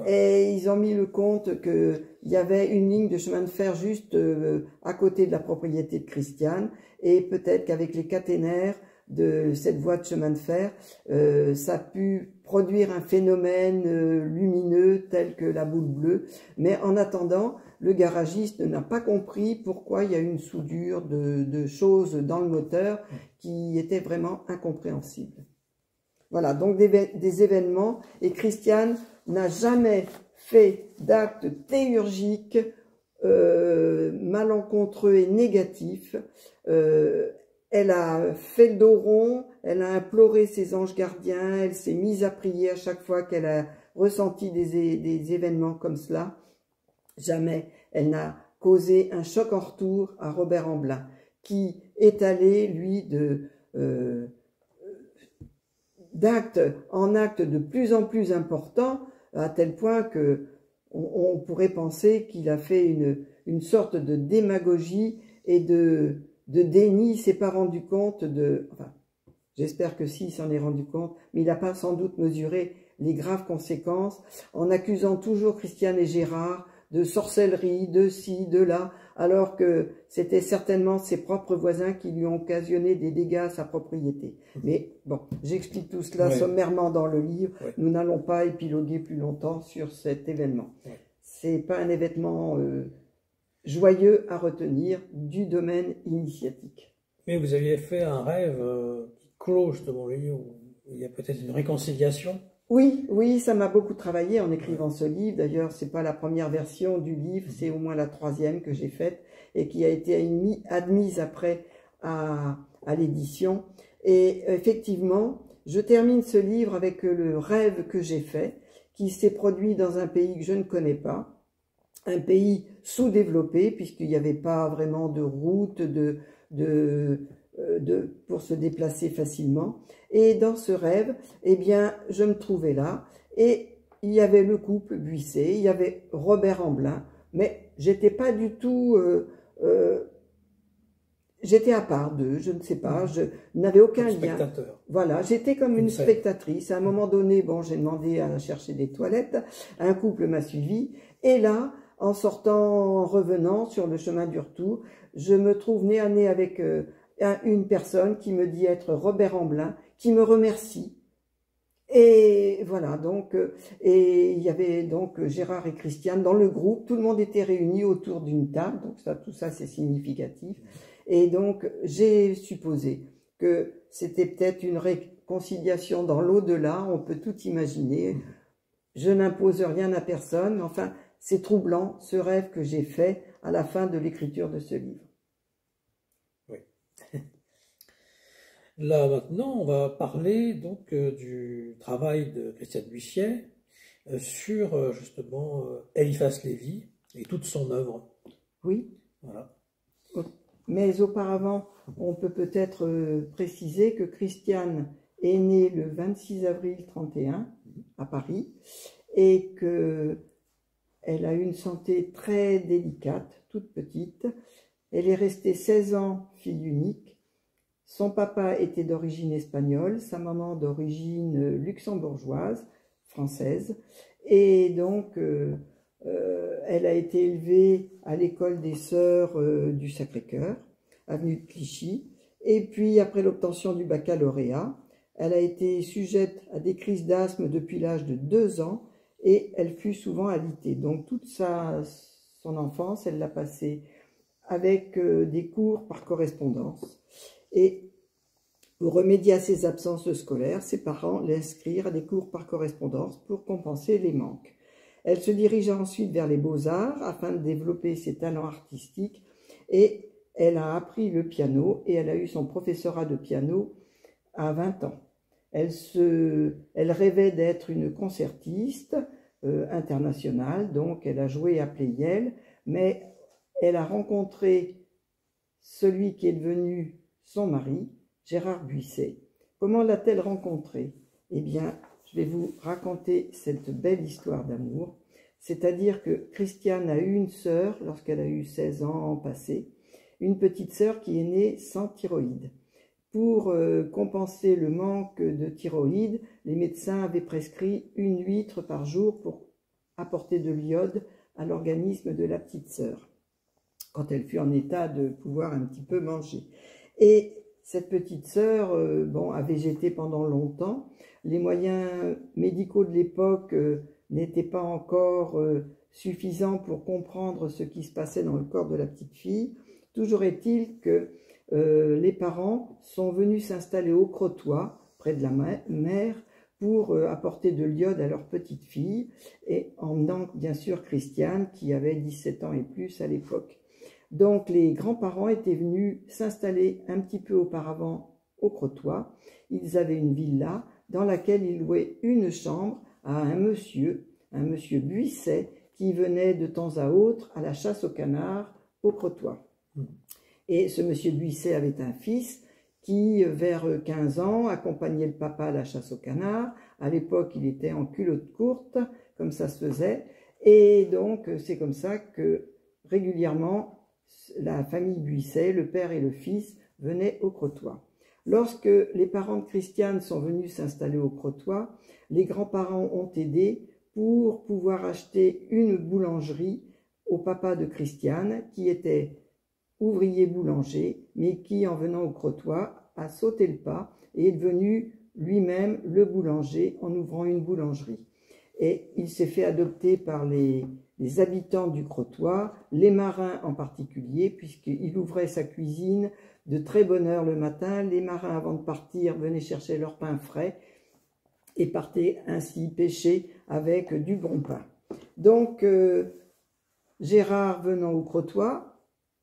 Et ils ont mis le compte que il y avait une ligne de chemin de fer juste à côté de la propriété de Christiane, et peut-être qu'avec les caténaires de cette voie de chemin de fer, ça a pu produire un phénomène lumineux tel que la boule bleue. Mais en attendant, le garagiste n'a pas compris pourquoi il y a eu une soudure de choses dans le moteur qui était vraiment incompréhensible. Voilà, donc des événements. Et Christiane n'a jamais fait d'acte théurgique malencontreux et négatif. Elle a fait le dos rond, elle a imploré ses anges gardiens, elle s'est mise à prier à chaque fois qu'elle a ressenti des événements comme cela. Jamais elle n'a causé un choc en retour à Robert Amblin, qui est allé, lui, d'acte en acte de plus en plus important, à tel point que on pourrait penser qu'il a fait une sorte de démagogie et de déni. Il s'est pas rendu compte enfin, j'espère que si, il s'en est rendu compte, mais il n'a pas sans doute mesuré les graves conséquences, en accusant toujours Christiane et Gérard de sorcellerie, de ci, de là, alors que c'était certainement ses propres voisins qui lui ont occasionné des dégâts à sa propriété. Mais bon, j'explique tout cela sommairement dans le livre. Nous n'allons pas épiloguer plus longtemps sur cet événement. C'est pas un événement joyeux à retenir du domaine initiatique. Mais vous aviez fait un rêve qui clôt justement le livre, où il y a peut-être une réconciliation. Oui, oui, ça m'a beaucoup travaillé en écrivant ce livre. D'ailleurs, c'est pas la première version du livre, c'est au moins la troisième que j'ai faite et qui a été admise après à l'édition. Et effectivement, je termine ce livre avec le rêve que j'ai fait, qui s'est produit dans un pays que je ne connais pas, un pays sous-développé, puisqu'il n'y avait pas vraiment de route pour se déplacer facilement. Et dans ce rêve, eh bien, je me trouvais là, et il y avait le couple Buisset, il y avait Robert Amblin, mais j'étais pas du tout... j'étais à part d'eux, je ne sais pas, je n'avais aucun lien. Voilà, j'étais comme une spectatrice. À un moment donné, bon, j'ai demandé à chercher des toilettes, un couple m'a suivi, et là, en sortant, en revenant sur le chemin du retour, je me trouve nez à nez avec une personne qui me dit être Robert Amblin, qui me remercie. Et voilà, donc, et il y avait donc Gérard et Christiane dans le groupe, tout le monde était réuni autour d'une table, donc ça, tout ça c'est significatif. Et donc j'ai supposé que c'était peut-être une réconciliation dans l'au-delà, on peut tout imaginer. Je n'impose rien à personne, mais enfin c'est troublant ce rêve que j'ai fait à la fin de l'écriture de ce livre. Oui. Là maintenant, on va parler donc du travail de Christiane Buisset sur justement Eliphas Lévy et toute son œuvre. Oui. Voilà. Mais auparavant, on peut peut-être préciser que Christiane est née le 26 avril 31 à Paris et qu'elle a une santé très délicate, toute petite. Elle est restée 16 ans fille unique. Son papa était d'origine espagnole, sa maman d'origine luxembourgeoise, française. Et donc, elle a été élevée à l'école des Sœurs du Sacré-Cœur, avenue de Clichy. Et puis, après l'obtention du baccalauréat, elle a été sujette à des crises d'asthme depuis l'âge de 2 ans et elle fut souvent alitée. Donc, toute son enfance, elle l'a passée avec des cours par correspondance. Et pour remédier à ses absences scolaires, ses parents l'inscrire à des cours par correspondance pour compenser les manques. Elle se dirigea ensuite vers les beaux-arts afin de développer ses talents artistiques et elle a appris le piano et elle a eu son professorat de piano à 20 ans. Elle rêvait d'être une concertiste internationale, donc elle a joué à Pleyel, mais elle a rencontré celui qui est devenu son mari, Gérard Buisset. Comment l'a-t-elle rencontré? Eh bien, je vais vous raconter cette belle histoire d'amour. C'est-à-dire que Christiane a eu une sœur lorsqu'elle a eu 16 ans en passé, une petite sœur qui est née sans thyroïde. Pour compenser le manque de thyroïde, les médecins avaient prescrit une huître par jour pour apporter de l'iode à l'organisme de la petite sœur, quand elle fut en état de pouvoir un petit peu manger. Et cette petite sœur a végété pendant longtemps. Les moyens médicaux de l'époque n'étaient pas encore suffisants pour comprendre ce qui se passait dans le corps de la petite fille. Toujours est-il que les parents sont venus s'installer au Crotoy, près de la mer, pour apporter de l'iode à leur petite fille, et emmenant bien sûr Christiane, qui avait 17 ans et plus à l'époque. Donc les grands-parents étaient venus s'installer un petit peu auparavant au Crotoy. Ils avaient une villa dans laquelle ils louaient une chambre à un monsieur Buisset, qui venait de temps à autre à la chasse aux canards au Crotoy. Et ce monsieur Buisset avait un fils qui, vers 15 ans, accompagnait le papa à la chasse aux canards. À l'époque, il était en culotte courte, comme ça se faisait. Et donc, c'est comme ça que, régulièrement, la famille Buisset, le père et le fils, venaient au Crotoy. Lorsque les parents de Christiane sont venus s'installer au Crotoy, les grands-parents ont aidé pour pouvoir acheter une boulangerie au papa de Christiane, qui était ouvrier boulanger, mais qui, en venant au Crotoy, a sauté le pas et est devenu lui-même le boulanger en ouvrant une boulangerie. Et il s'est fait adopter par les habitants du Crotoy, les marins en particulier, puisqu'il ouvrait sa cuisine de très bonne heure le matin. Les marins, avant de partir, venaient chercher leur pain frais et partaient ainsi pêcher avec du bon pain. Donc, Gérard venant au Crotoy,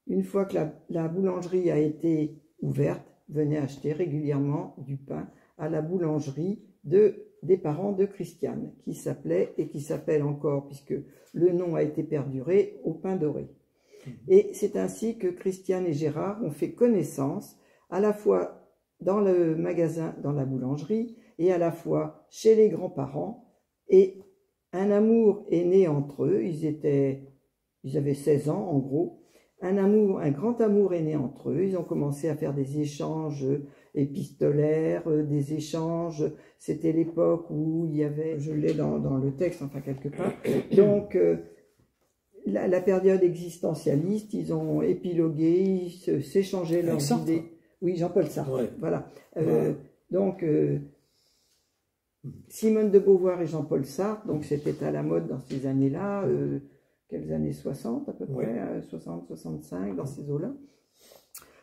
une fois que la boulangerie a été ouverte, venait acheter régulièrement du pain à la boulangerie des parents de Christiane, qui s'appelait et qui s'appelle encore, puisque le nom a été perduré, au pain doré. Et c'est ainsi que Christiane et Gérard ont fait connaissance, à la fois dans le magasin, dans la boulangerie, et à la fois chez les grands-parents, et un amour est né entre eux. Ils avaient 16 ans en gros. Un grand amour est né entre eux. Ils ont commencé à faire des échanges épistolaires, des échanges. C'était l'époque où il y avait, je l'ai dans le texte, enfin quelque part. Donc, la période existentialiste, ils ont épilogué, ils s'échangeaient leurs idées. Oui, Jean-Paul Sartre, ouais. Voilà. Donc, Simone de Beauvoir et Jean-Paul Sartre, donc c'était à la mode dans ces années-là, quelles années 60 à peu près, 60, 65, dans ces eaux-là.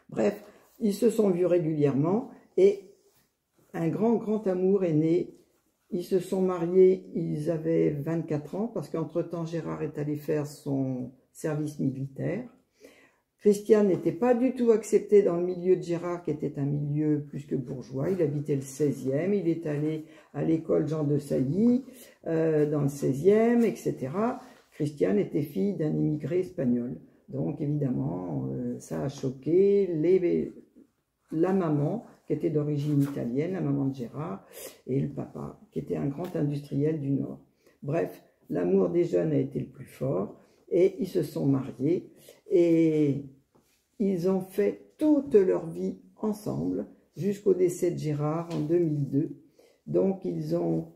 Bref, ils se sont vus régulièrement et un grand amour est né. Ils se sont mariés, ils avaient 24 ans, parce qu'entre-temps, Gérard est allé faire son service militaire. Christiane n'était pas du tout accepté dans le milieu de Gérard, qui était un milieu plus que bourgeois. Il habitait le 16e, il est allé à l'école Jean de Sailly, dans le 16e, etc. Christiane était fille d'un immigré espagnol. Donc, évidemment, ça a choqué la maman, qui était d'origine italienne, la maman de Gérard, et le papa, qui était un grand industriel du Nord. Bref, l'amour des jeunes a été le plus fort, et ils se sont mariés, et ils ont fait toute leur vie ensemble, jusqu'au décès de Gérard en 2002. Donc, ils ont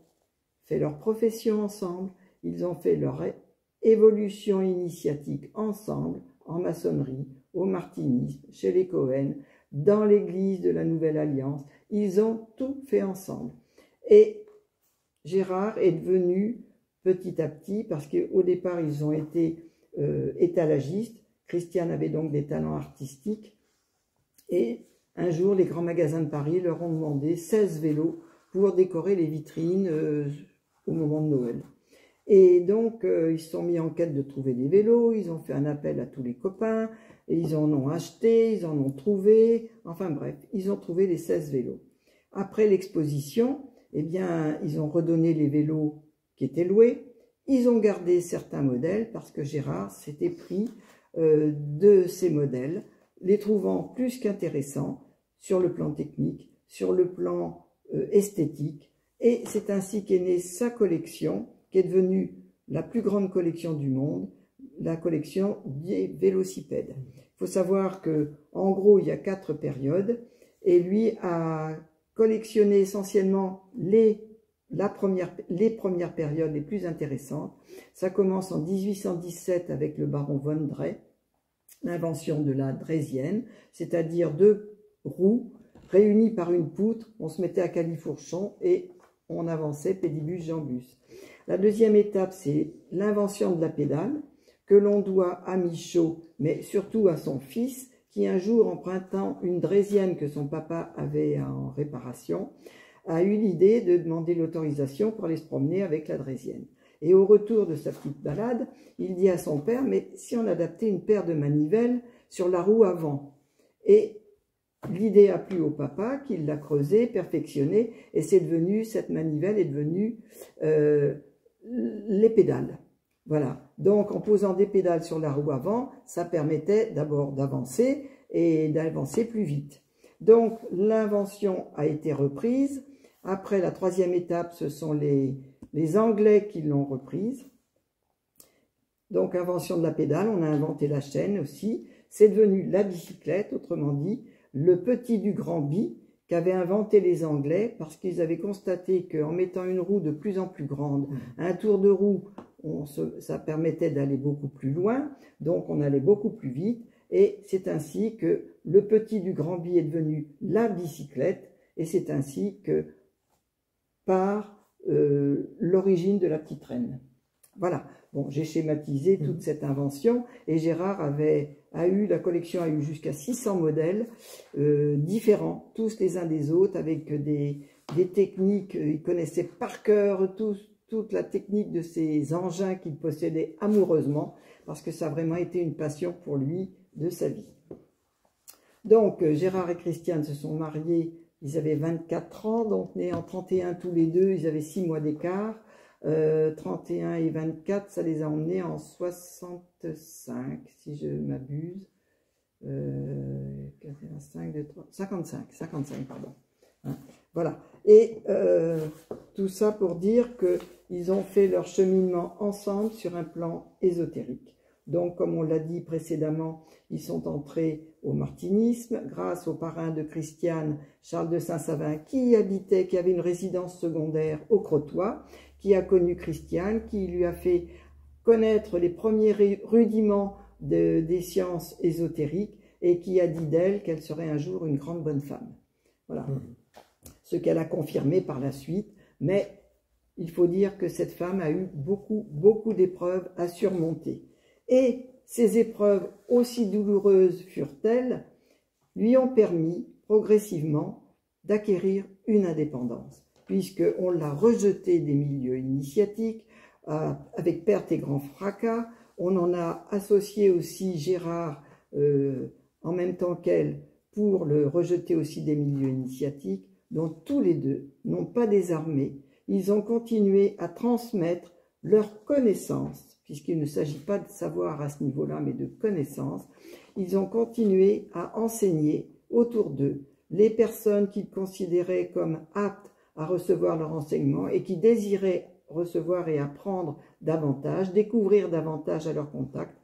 fait leur profession ensemble, ils ont fait leur évolution initiatique ensemble, en maçonnerie, au martinisme, chez les Cohen, dans l'église de la Nouvelle Alliance. Ils ont tout fait ensemble. Et Gérard est devenu petit à petit, parce qu'au départ, ils ont été étalagistes. Christiane avait donc des talents artistiques. Et un jour, les grands magasins de Paris leur ont demandé 16 vélos pour décorer les vitrines au moment de Noël. Et donc, ils se sont mis en quête de trouver des vélos, ils ont fait un appel à tous les copains, et ils en ont acheté, ils en ont trouvé, enfin bref, ils ont trouvé les 16 vélos. Après l'exposition, eh bien, ils ont redonné les vélos qui étaient loués, ils ont gardé certains modèles, parce que Gérard s'était pris de ces modèles, les trouvant plus qu'intéressants sur le plan technique, sur le plan esthétique, et c'est ainsi qu'est née sa collection, qui est devenue la plus grande collection du monde, la collection des vélocipèdes. Il faut savoir que, en gros, il y a 4 périodes, et lui a collectionné essentiellement les premières périodes les plus intéressantes. Ça commence en 1817 avec le baron von Drey, l'invention de la draisienne, c'est-à-dire 2 roues réunies par une poutre. On se mettait à califourchon et on avançait pédibus jambus. La deuxième étape, c'est l'invention de la pédale, que l'on doit à Michaud, mais surtout à son fils, qui un jour, empruntant une draisienne que son papa avait en réparation, a eu l'idée de demander l'autorisation pour aller se promener avec la draisienne. Et au retour de sa petite balade, il dit à son père, mais si on adaptait une paire de manivelles sur la roue avant? Et l'idée a plu au papa, qui l'a creusée, perfectionnée, et c'est devenu, cette manivelle est devenue les pédales. Voilà. Donc, en posant des pédales sur la roue avant, ça permettait d'abord d'avancer et d'avancer plus vite. Donc, l'invention a été reprise. Après, la troisième étape, ce sont les Anglais qui l'ont reprise. Donc, invention de la pédale, on a inventé la chaîne aussi. C'est devenu la bicyclette, autrement dit, le petit du grand bi qu'avaient inventé les Anglais, parce qu'ils avaient constaté qu'en mettant une roue de plus en plus grande, un tour de roue ça permettait d'aller beaucoup plus loin, donc on allait beaucoup plus vite, et c'est ainsi que le petit du Grand Bi est devenu la bicyclette, et c'est ainsi que part l'origine de la petite reine. Voilà, bon, j'ai schématisé toute cette invention, et Gérard la collection a eu jusqu'à 600 modèles différents, tous les uns des autres, avec des techniques, il connaissait par cœur toute la technique de ces engins qu'il possédait amoureusement, parce que ça a vraiment été une passion pour lui de sa vie. Donc, Gérard et Christiane se sont mariés, ils avaient 24 ans, donc nés en 31 tous les deux, ils avaient 6 mois d'écart. 31 et 24, ça les a emmenés en 65, si je m'abuse. 55, pardon. Hein, voilà. Et tout ça pour dire qu'ils ont fait leur cheminement ensemble sur un plan ésotérique. Donc, comme on l'a dit précédemment, ils sont entrés au martinisme grâce au parrain de Christiane, Charles de Saint-Savin, qui avait une résidence secondaire au Crotoy, qui a connu Christiane, qui lui a fait connaître les premiers rudiments des sciences ésotériques et qui a dit d'elle qu'elle serait un jour une grande bonne femme. Voilà. Ce qu'elle a confirmé par la suite, mais il faut dire que cette femme a eu beaucoup d'épreuves à surmonter. Et ces épreuves, aussi douloureuses furent-elles, lui ont permis progressivement d'acquérir une indépendance, puisqu'on l'a rejetée des milieux initiatiques, avec perte et grand fracas. On en a associé aussi Gérard en même temps qu'elle pour le rejeter aussi des milieux initiatiques, dont tous les deux n'ont pas désarmé. Ils ont continué à transmettre leurs connaissances, puisqu'il ne s'agit pas de savoir à ce niveau-là, mais de connaissances. Ils ont continué à enseigner autour d'eux les personnes qu'ils considéraient comme aptes à recevoir leur enseignement et qui désiraient recevoir et apprendre davantage, découvrir davantage à leur contact.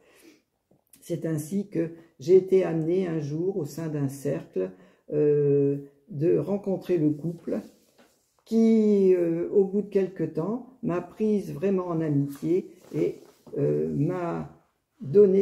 C'est ainsi que j'ai été amenée un jour au sein d'un cercle de rencontrer le couple qui, au bout de quelque temps, m'a prise vraiment en amitié et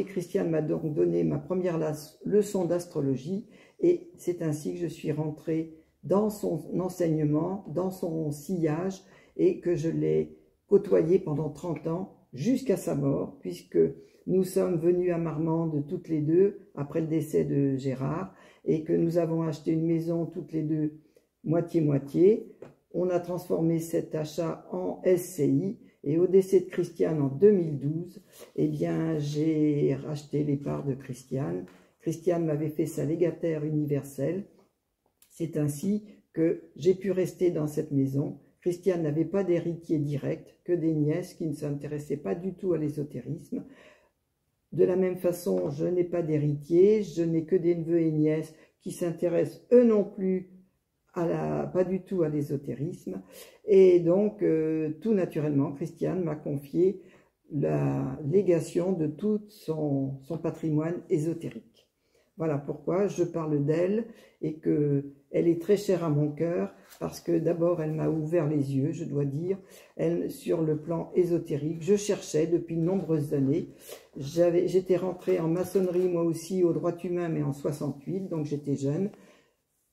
Christiane m'a donc donné ma première leçon d'astrologie et c'est ainsi que je suis rentrée dans son enseignement, dans son sillage et que je l'ai côtoyé pendant 30 ans jusqu'à sa mort, puisque nous sommes venus à Marmande toutes les deux après le décès de Gérard et que nous avons acheté une maison toutes les deux moitié-moitié. On a transformé cet achat en SCI et au décès de Christiane en 2012, eh bien, j'ai racheté les parts de Christiane. Christiane m'avait fait sa légataire universelle. C'est ainsi que j'ai pu rester dans cette maison. Christiane n'avait pas d'héritier direct, que des nièces qui ne s'intéressaient pas du tout à l'ésotérisme. De la même façon, je n'ai pas d'héritier, je n'ai que des neveux et nièces qui s'intéressent eux non plus pas du tout à l'ésotérisme. Et donc, tout naturellement, Christiane m'a confié la légation de tout son patrimoine ésotérique. Voilà pourquoi je parle d'elle et qu'elle est très chère à mon cœur parce que d'abord, elle m'a ouvert les yeux, je dois dire, sur le plan ésotérique. Je cherchais depuis de nombreuses années. J'étais rentrée en maçonnerie, moi aussi, au droit humain, mais en 68, donc j'étais jeune.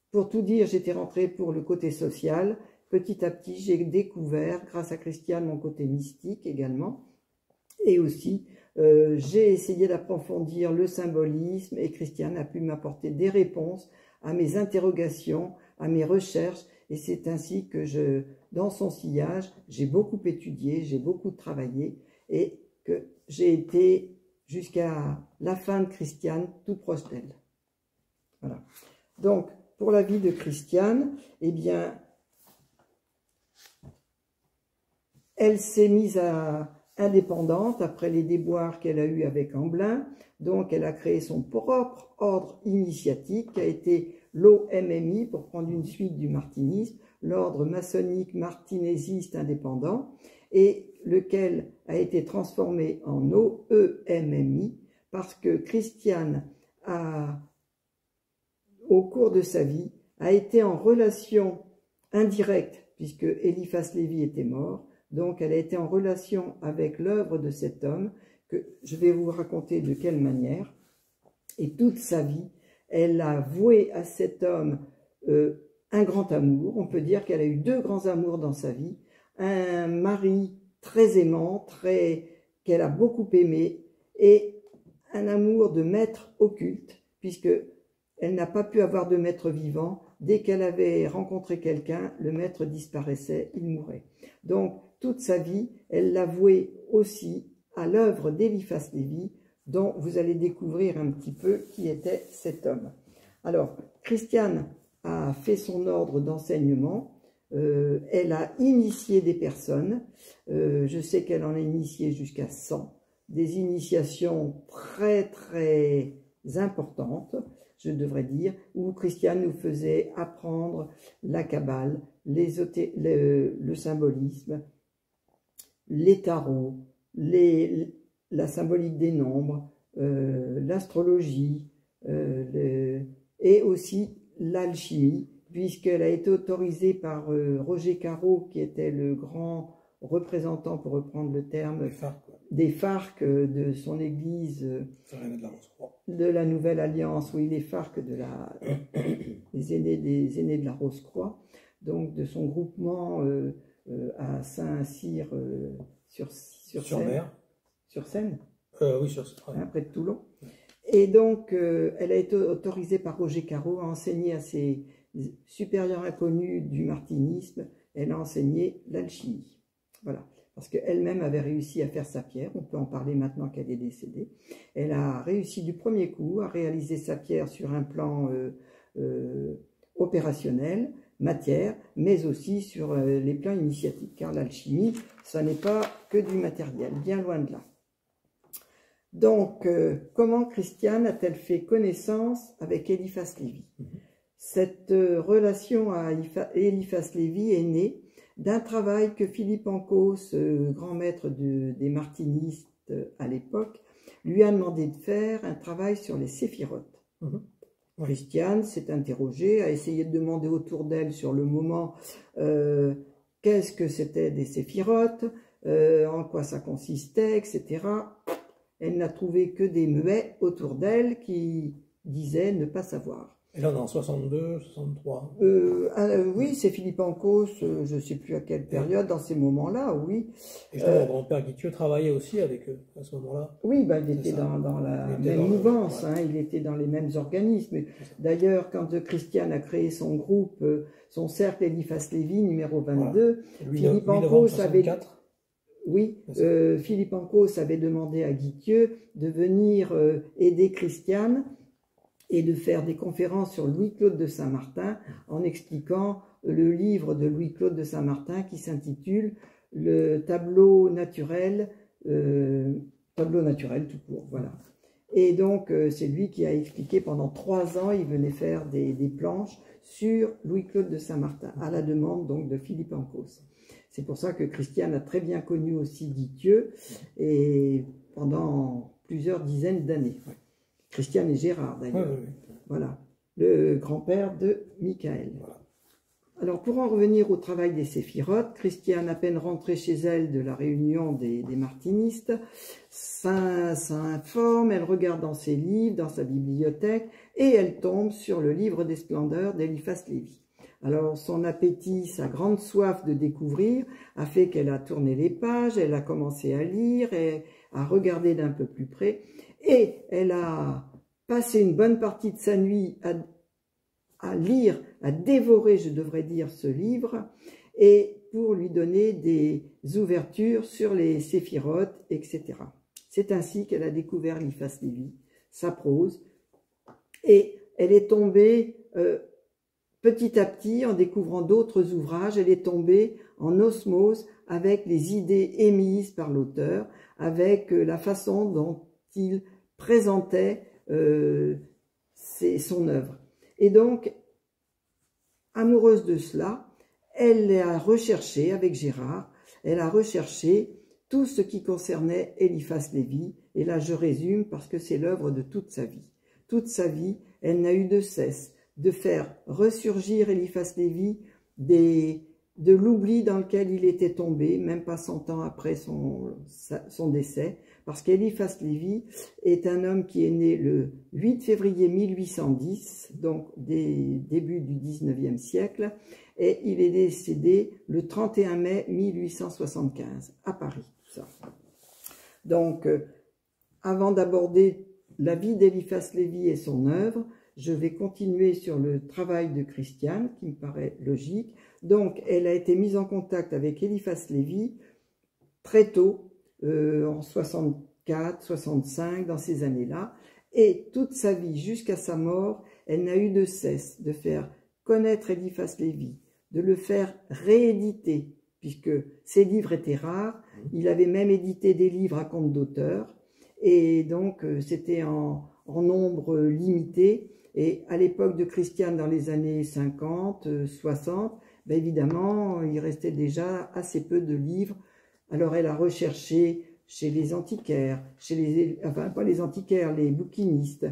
Pour tout dire, j'étais rentrée pour le côté social. Petit à petit, j'ai découvert, grâce à Christiane, mon côté mystique également. Et aussi, j'ai essayé d'approfondir le symbolisme et Christiane a pu m'apporter des réponses à mes interrogations, à mes recherches. Et c'est ainsi que dans son sillage, j'ai beaucoup étudié, j'ai beaucoup travaillé et que j'ai été jusqu'à la fin de Christiane, tout proche d'elle. Voilà. Donc, pour la vie de Christiane, eh bien, elle s'est mise indépendante après les déboires qu'elle a eus avec Amblin. Donc, elle a créé son propre ordre initiatique qui a été l'OMMI, pour prendre une suite du martinisme, l'ordre maçonnique martinésiste indépendant, et lequel a été transformé en OEMMI parce que Christiane au cours de sa vie, a été en relation indirecte, puisque Eliphas Lévi était mort, Donc elle a été en relation avec l'œuvre de cet homme, que je vais vous raconter de quelle manière. Et toute sa vie, elle a voué à cet homme un grand amour. On peut dire qu'elle a eu deux grands amours dans sa vie. Un mari très aimant, qu'elle a beaucoup aimé, et un amour de maître occulte, puisque elle n'a pas pu avoir de maître vivant. Dès qu'elle avait rencontré quelqu'un, le maître disparaissait, il mourait. Donc, toute sa vie, elle l'a vouée aussi à l'œuvre d'Eliphas Lévi, dont vous allez découvrir un petit peu qui était cet homme. Alors, Christiane a fait son ordre d'enseignement. Elle a initié des personnes. Je sais qu'elle en a initié jusqu'à 100. Des initiations très, très importantes, je devrais dire, où Christiane nous faisait apprendre la Kabbale, le symbolisme, les tarots, la symbolique des nombres, l'astrologie, et aussi l'alchimie, puisqu'elle a été autorisée par Roger Caro, qui était le grand représentant, pour reprendre le terme, des Farcs de son église, de la Nouvelle Alliance, oui, les Farcs des aînés de la Rose-Croix, donc de son groupement à Saint-Cyr sur Seine. Sur Seine, oui, sur Seine, hein, près de Toulon. Et donc, elle a été autorisée par Roger Caro à enseigner à ses supérieurs inconnus du martinisme. Elle a enseigné l'alchimie. Voilà. Parce qu'elle-même avait réussi à faire sa pierre. On peut en parler maintenant qu'elle est décédée. Elle a réussi du premier coup à réaliser sa pierre sur un plan opérationnel, matière, mais aussi sur les plans initiatiques. Car l'alchimie, ça n'est pas que du matériel, bien loin de là. Donc, comment Christiane a-t-elle fait connaissance avec Eliphas Lévi? Cette relation à Eliphas Lévi est née d'un travail que Philippe Ancos, grand maître des martinistes à l'époque, lui a demandé de faire, un travail sur les séphirotes. Christiane s'est interrogée, a essayé de demander autour d'elle sur le moment qu'est-ce que c'était des séphirotes, en quoi ça consistait, etc. Elle n'a trouvé que des muets autour d'elle qui disaient ne pas savoir. Et là, on est en 62, 63. Oui, c'est Philippe Ancos, je ne sais plus à quelle période, dans ces moments-là, oui. Et justement, mon grand-père Guithieu travaillait aussi avec eux à ce moment-là. Oui, ben, il était dans la même mouvance, hein, il était dans les mêmes organismes. D'ailleurs, quand Christiane a créé son groupe, son cercle Eliphas Lévi, numéro 22, voilà. Philippe Ancos avait... Oui, Philippe Ancos avait demandé à Guithieu de venir aider Christiane et de faire des conférences sur Louis-Claude de Saint-Martin en expliquant le livre de Louis-Claude de Saint-Martin qui s'intitule « Le tableau naturel tout court ». Voilà. Et donc, c'est lui qui a expliqué pendant 3 ans, il venait faire des planches sur Louis-Claude de Saint-Martin, à la demande donc de Philippe Ancos. C'est pour ça que Christiane a très bien connu aussi Guithieu, et pendant plusieurs dizaines d'années. Christiane et Gérard, d'ailleurs. Voilà, le grand-père de Michael. Alors, pour en revenir au travail des séphirotes, Christiane, à peine rentrée chez elle de la réunion des martinistes, s'informe, elle regarde dans ses livres, dans sa bibliothèque, et elle tombe sur le livre des splendeurs d'Eliphas Lévi. Alors, son appétit, sa grande soif de découvrir a fait qu'elle a tourné les pages, elle a commencé à lire et à regarder d'un peu plus près, et elle a passé une bonne partie de sa nuit à lire, à dévorer, je devrais dire, ce livre, et pour lui donner des ouvertures sur les séphirotes, etc. C'est ainsi qu'elle a découvert Eliphas Lévi, sa prose, et elle est tombée... petit à petit, en découvrant d'autres ouvrages, elle est tombée en osmose avec les idées émises par l'auteur, avec la façon dont il présentait son œuvre. Et donc, amoureuse de cela, elle a recherché, avec Gérard, elle a recherché tout ce qui concernait Eliphas Lévi, et là je résume parce que c'est l'œuvre de toute sa vie. Toute sa vie, elle n'a eu de cesse de faire ressurgir Eliphas Lévi des de l'oubli dans lequel il était tombé, même pas 100 ans après son décès, parce qu'Eliphas Lévi est un homme qui est né le 8 février 1810, donc des débuts du 19e siècle, et il est décédé le 31 mai 1875, à Paris, tout ça. Donc, avant d'aborder la vie d'Eliphas Lévi et son œuvre, je vais continuer sur le travail de Christiane, qui me paraît logique. Donc, elle a été mise en contact avec Eliphas Lévi très tôt, en 64, 65, dans ces années-là. Et toute sa vie, jusqu'à sa mort, elle n'a eu de cesse de faire connaître Eliphas Lévi, de le faire rééditer, puisque ses livres étaient rares. Il avait même édité des livres à compte d'auteur. Et donc, c'était en nombre limité. Et à l'époque de Christiane, dans les années 50, 60, ben évidemment, il restait déjà assez peu de livres. Alors, elle a recherché chez les antiquaires, enfin, pas les antiquaires, les bouquinistes,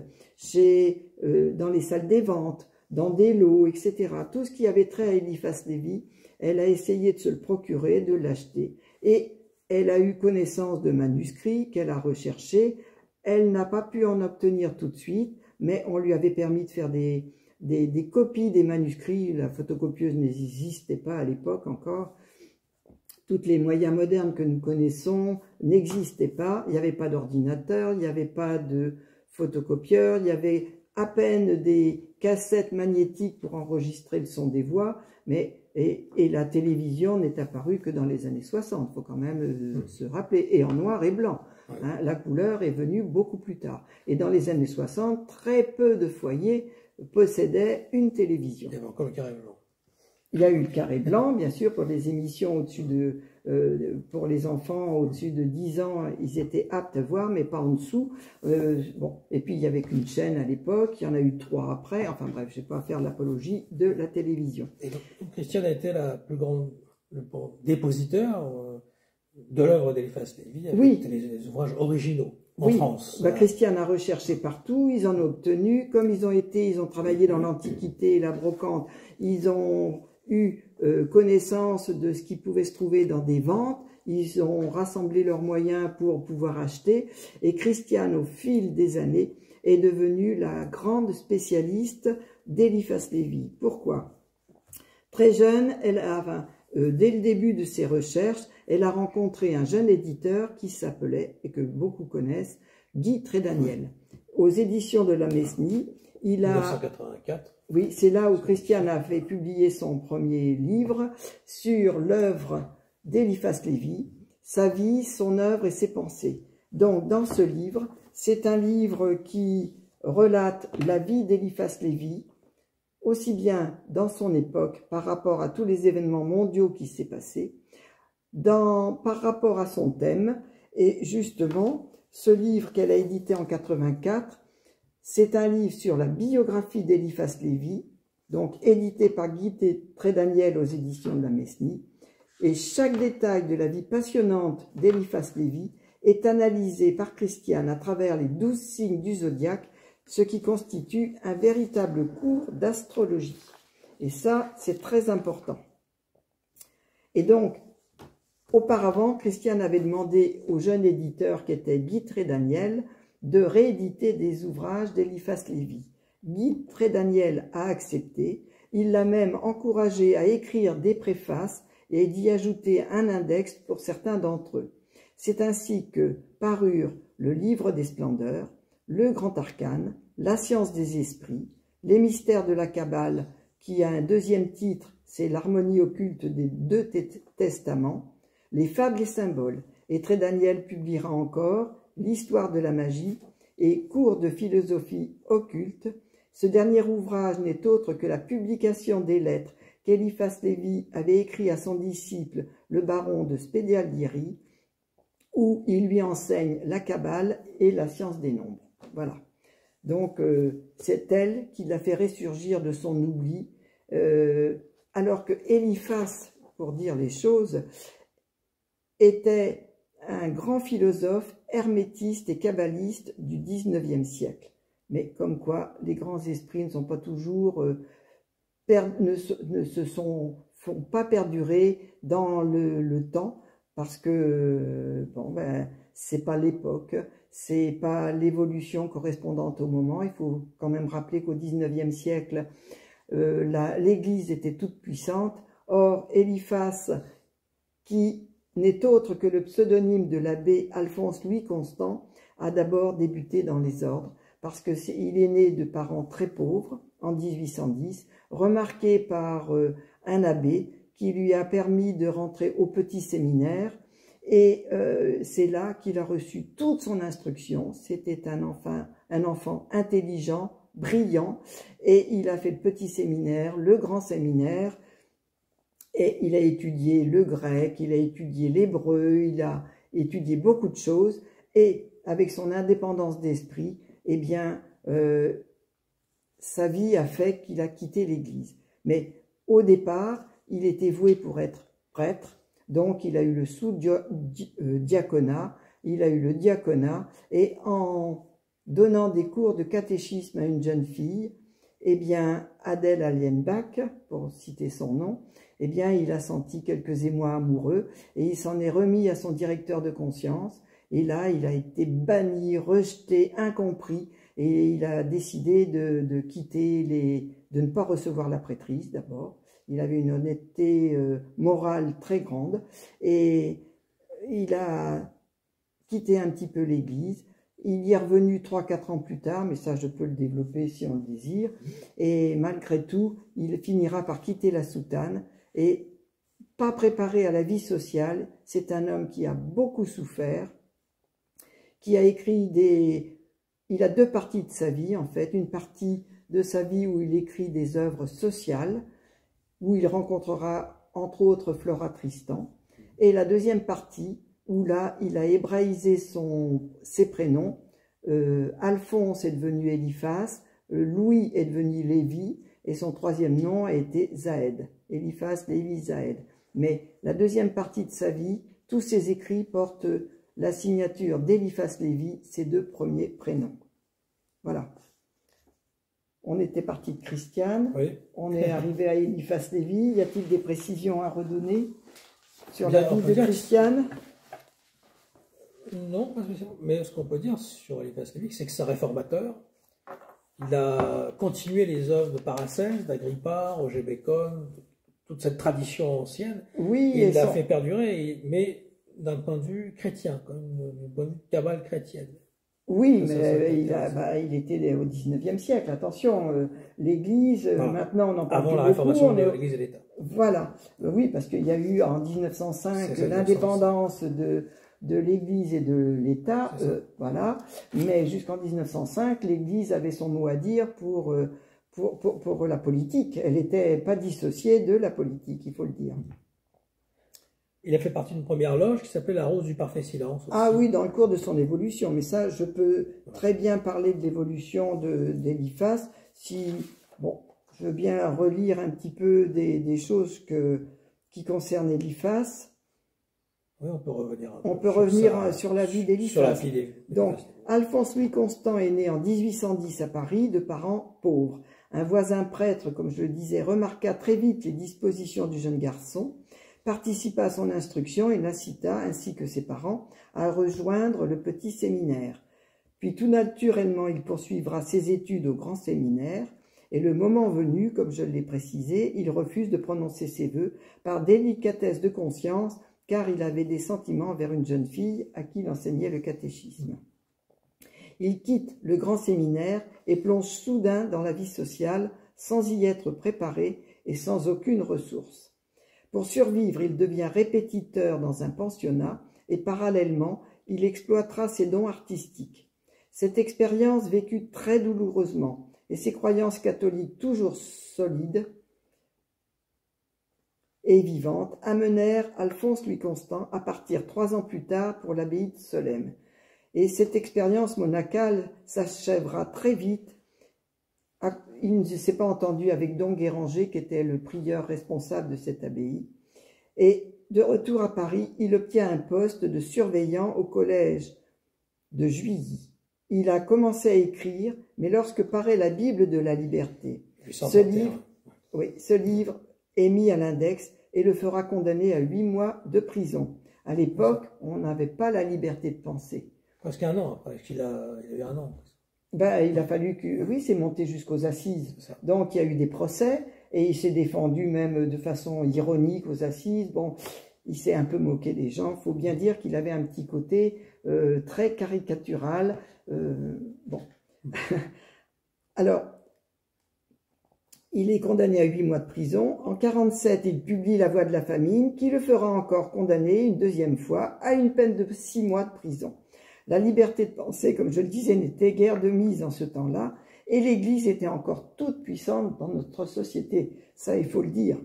dans les salles des ventes, dans des lots, etc. Tout ce qui avait trait à Eliphas Lévi, elle a essayé de se le procurer, de l'acheter. Et elle a eu connaissance de manuscrits qu'elle a recherchés. Elle n'a pas pu en obtenir tout de suite, mais on lui avait permis de faire des copies des manuscrits. La photocopieuse n'existait pas à l'époque encore. Tous les moyens modernes que nous connaissons n'existaient pas. Il n'y avait pas d'ordinateur, il n'y avait pas de photocopieur, il y avait à peine des cassettes magnétiques pour enregistrer le son des voix, et la télévision n'est apparue que dans les années 60, il faut quand même se rappeler, et en noir et blanc. Hein, la couleur est venue beaucoup plus tard. Et dans les années 60, très peu de foyers possédaient une télévision. Il y avait encore le carré blanc. Il y a eu le carré blanc, bien sûr, pour les émissions au-dessus pour les enfants au-dessus de 10 ans, ils étaient aptes à voir, mais pas en dessous. Bon. Et puis, il n'y avait qu'une chaîne à l'époque, il y en a eu 3 après. Enfin bref, je ne vais pas faire l'apologie de la télévision. Et donc, Christiane a été le dépositeur de l'œuvre d'Eliphas Lévi avec les ouvrages originaux en France. Bah, Christiane a recherché partout, ils en ont obtenu. Comme ils ont travaillé dans l'Antiquité et la brocante, ils ont eu connaissance de ce qui pouvait se trouver dans des ventes. Ils ont rassemblé leurs moyens pour pouvoir acheter. Et Christiane, au fil des années, est devenue la grande spécialiste d'Eliphas Lévi. Pourquoi? Très jeune, dès le début de ses recherches, elle a rencontré un jeune éditeur qui s'appelait, et que beaucoup connaissent, Guy Trédaniel. Aux éditions de la Mesnie, 1984. Oui, c'est là où Christiane a fait publier son premier livre sur l'œuvre d'Eliphas Lévi, sa vie, son œuvre et ses pensées. Donc, dans ce livre, c'est un livre qui relate la vie d'Eliphas Lévi, aussi bien dans son époque, par rapport à tous les événements mondiaux qui s'est passé, par rapport à son thème. Et justement, ce livre qu'elle a édité en 84, c'est un livre sur la biographie d'Eliphas Lévi, donc édité par Guy Trédaniel aux éditions de la Mesnie. Et chaque détail de la vie passionnante d'Eliphas Lévi est analysé par Christiane à travers les 12 signes du zodiaque, ce qui constitue un véritable cours d'astrologie. Et ça, c'est très important. Et donc, auparavant, Christiane avait demandé au jeune éditeur qui était Guy Trédaniel de rééditer des ouvrages d'Eliphas Lévi. Guy Trédaniel a accepté, il l'a même encouragé à écrire des préfaces et d'y ajouter un index pour certains d'entre eux. C'est ainsi que parurent le Livre des Splendeurs, le Grand Arcane, la Science des Esprits, les Mystères de la Kabbale, qui a un deuxième titre, c'est l'harmonie occulte des 2 testaments, les Fables et Symboles, et Trédaniel publiera encore l'Histoire de la magie et Cours de philosophie occulte. Ce dernier ouvrage n'est autre que la publication des lettres qu'Eliphas Lévi avait écrites à son disciple, le baron de Spédialdieri, où il lui enseigne la Kabbale et la science des nombres. Voilà. Donc, c'est elle qui l'a fait ressurgir de son oubli, alors que Eliphas, pour dire les choses, était un grand philosophe, hermétiste et kabbaliste du 19e siècle. Mais comme quoi, les grands esprits ne sont pas toujours, ne se sont vont pas perdurer dans le temps parce que bon ben c'est pas l'époque, c'est pas l'évolution correspondante au moment. Il faut quand même rappeler qu'au XIXe siècle, l'Église était toute puissante. Or, Eliphas, qui n'est autre que le pseudonyme de l'abbé Alphonse Louis Constant, a d'abord débuté dans les ordres, parce qu'il est né de parents très pauvres, en 1810, remarqué par un abbé qui lui a permis de rentrer au petit séminaire, et c'est là qu'il a reçu toute son instruction. C'était un enfant intelligent, brillant, et il a fait le petit séminaire, le grand séminaire, et il a étudié le grec, il a étudié l'hébreu, il a étudié beaucoup de choses, et avec son indépendance d'esprit, eh bien, sa vie a fait qu'il a quitté l'Église. Mais au départ, il était voué pour être prêtre, donc il a eu le sous-diaconat, il a eu le diaconat, et en donnant des cours de catéchisme à une jeune fille, eh bien, Adèle Allenbach, pour citer son nom, eh bien, il a senti quelques émois amoureux, et il s'en est remis à son directeur de conscience, et là, il a été banni, rejeté, incompris, et il a décidé de quitter de ne pas recevoir la prêtrise d'abord. Il avait une honnêteté morale très grande, et il a quitté un petit peu l'Église. Il y est revenu 3-4 ans plus tard, mais ça je peux le développer si on le désire, et malgré tout, il finira par quitter la soutane, et pas préparé à la vie sociale. C'est un homme qui a beaucoup souffert, qui a écrit il a deux parties de sa vie en fait, une partie de sa vie où il écrit des œuvres sociales, où il rencontrera entre autres Flora Tristan, et la deuxième partie où là il a hébraïsé ses prénoms. Alphonse est devenu Eliphas, Louis est devenu Lévi, et son troisième nom a été Zahed, Eliphas, Lévi, Zahed. Mais la deuxième partie de sa vie, tous ses écrits portent la signature d'Eliphas Lévi, ses deux premiers prénoms. Voilà. On était parti de Christiane, oui. On est arrivé à Eliphas Lévi. Y a-t-il des précisions à redonner sur la vie de Christiane? Non, mais ce qu'on peut dire sur Eliphas Lévi, c'est que c'est un réformateur. Il a continué les œuvres de Paracelse, d'Agrippa, Roger Bacon, toute cette tradition ancienne. Oui, il l'a fait perdurer, mais d'un point de vue chrétien, comme une bonne cabale chrétienne. Oui, mais il était au XIXe siècle, attention, l'Église, voilà. Maintenant on en parle avant la réformation de l'Église et l'État. Voilà, oui, parce qu'il y a eu en 1905 l'indépendance de l'Église et de l'État, voilà, mais jusqu'en 1905, l'Église avait son mot à dire pour la politique. Elle n'était pas dissociée de la politique, il faut le dire. Il a fait partie d'une première loge qui s'appelait la Rose du Parfait Silence. Aussi. Ah oui, dans le cours de son évolution, mais ça, je peux très bien parler de l'évolution d'Eliphas, si, bon, je veux bien relire un petit peu des choses qui concernent Eliphas. Oui, on peut revenir un peu. On peut revenir sur la vie d'Eliphas. Donc, Alphonse Louis Constant est né en 1810 à Paris, de parents pauvres. Un voisin prêtre, comme je le disais, remarqua très vite les dispositions du jeune garçon, participa à son instruction et l'incita, ainsi que ses parents, à rejoindre le petit séminaire. Puis tout naturellement, il poursuivra ses études au grand séminaire, et le moment venu, comme je l'ai précisé, il refuse de prononcer ses vœux par délicatesse de conscience, car il avait des sentiments vers une jeune fille à qui il enseignait le catéchisme. Il quitte le grand séminaire et plonge soudain dans la vie sociale, sans y être préparé et sans aucune ressource. Pour survivre, il devient répétiteur dans un pensionnat et parallèlement, il exploitera ses dons artistiques. Cette expérience vécue très douloureusement et ses croyances catholiques toujours solides et vivantes amenèrent Alphonse Louis Constant à partir 3 ans plus tard pour l'abbaye de Solesmes. Et cette expérience monacale s'achèvera très vite. Il ne s'est pas entendu avec Don Guéranger, qui était le prieur responsable de cette abbaye. Et de retour à Paris, il obtient un poste de surveillant au collège de Juilly. Il a commencé à écrire, mais lorsque paraît la Bible de la liberté, ce livre est mis à l'index, et le fera condamner à 8 mois de prison. À l'époque, on n'avait pas la liberté de penser. Presque un an après, il a eu un an. Ben, il a fallu que... Oui, c'est monté jusqu'aux assises. Donc, il y a eu des procès, et il s'est défendu même de façon ironique aux assises. Bon, il s'est un peu moqué des gens. Il faut bien dire qu'il avait un petit côté très caricatural. Bon. Alors, il est condamné à 8 mois de prison. En 1947, il publie La Voix de la famine, qui le fera encore condamner une deuxième fois à une peine de 6 mois de prison. La liberté de penser, comme je le disais, n'était guère de mise en ce temps-là, et l'Église était encore toute puissante dans notre société, ça il faut le dire.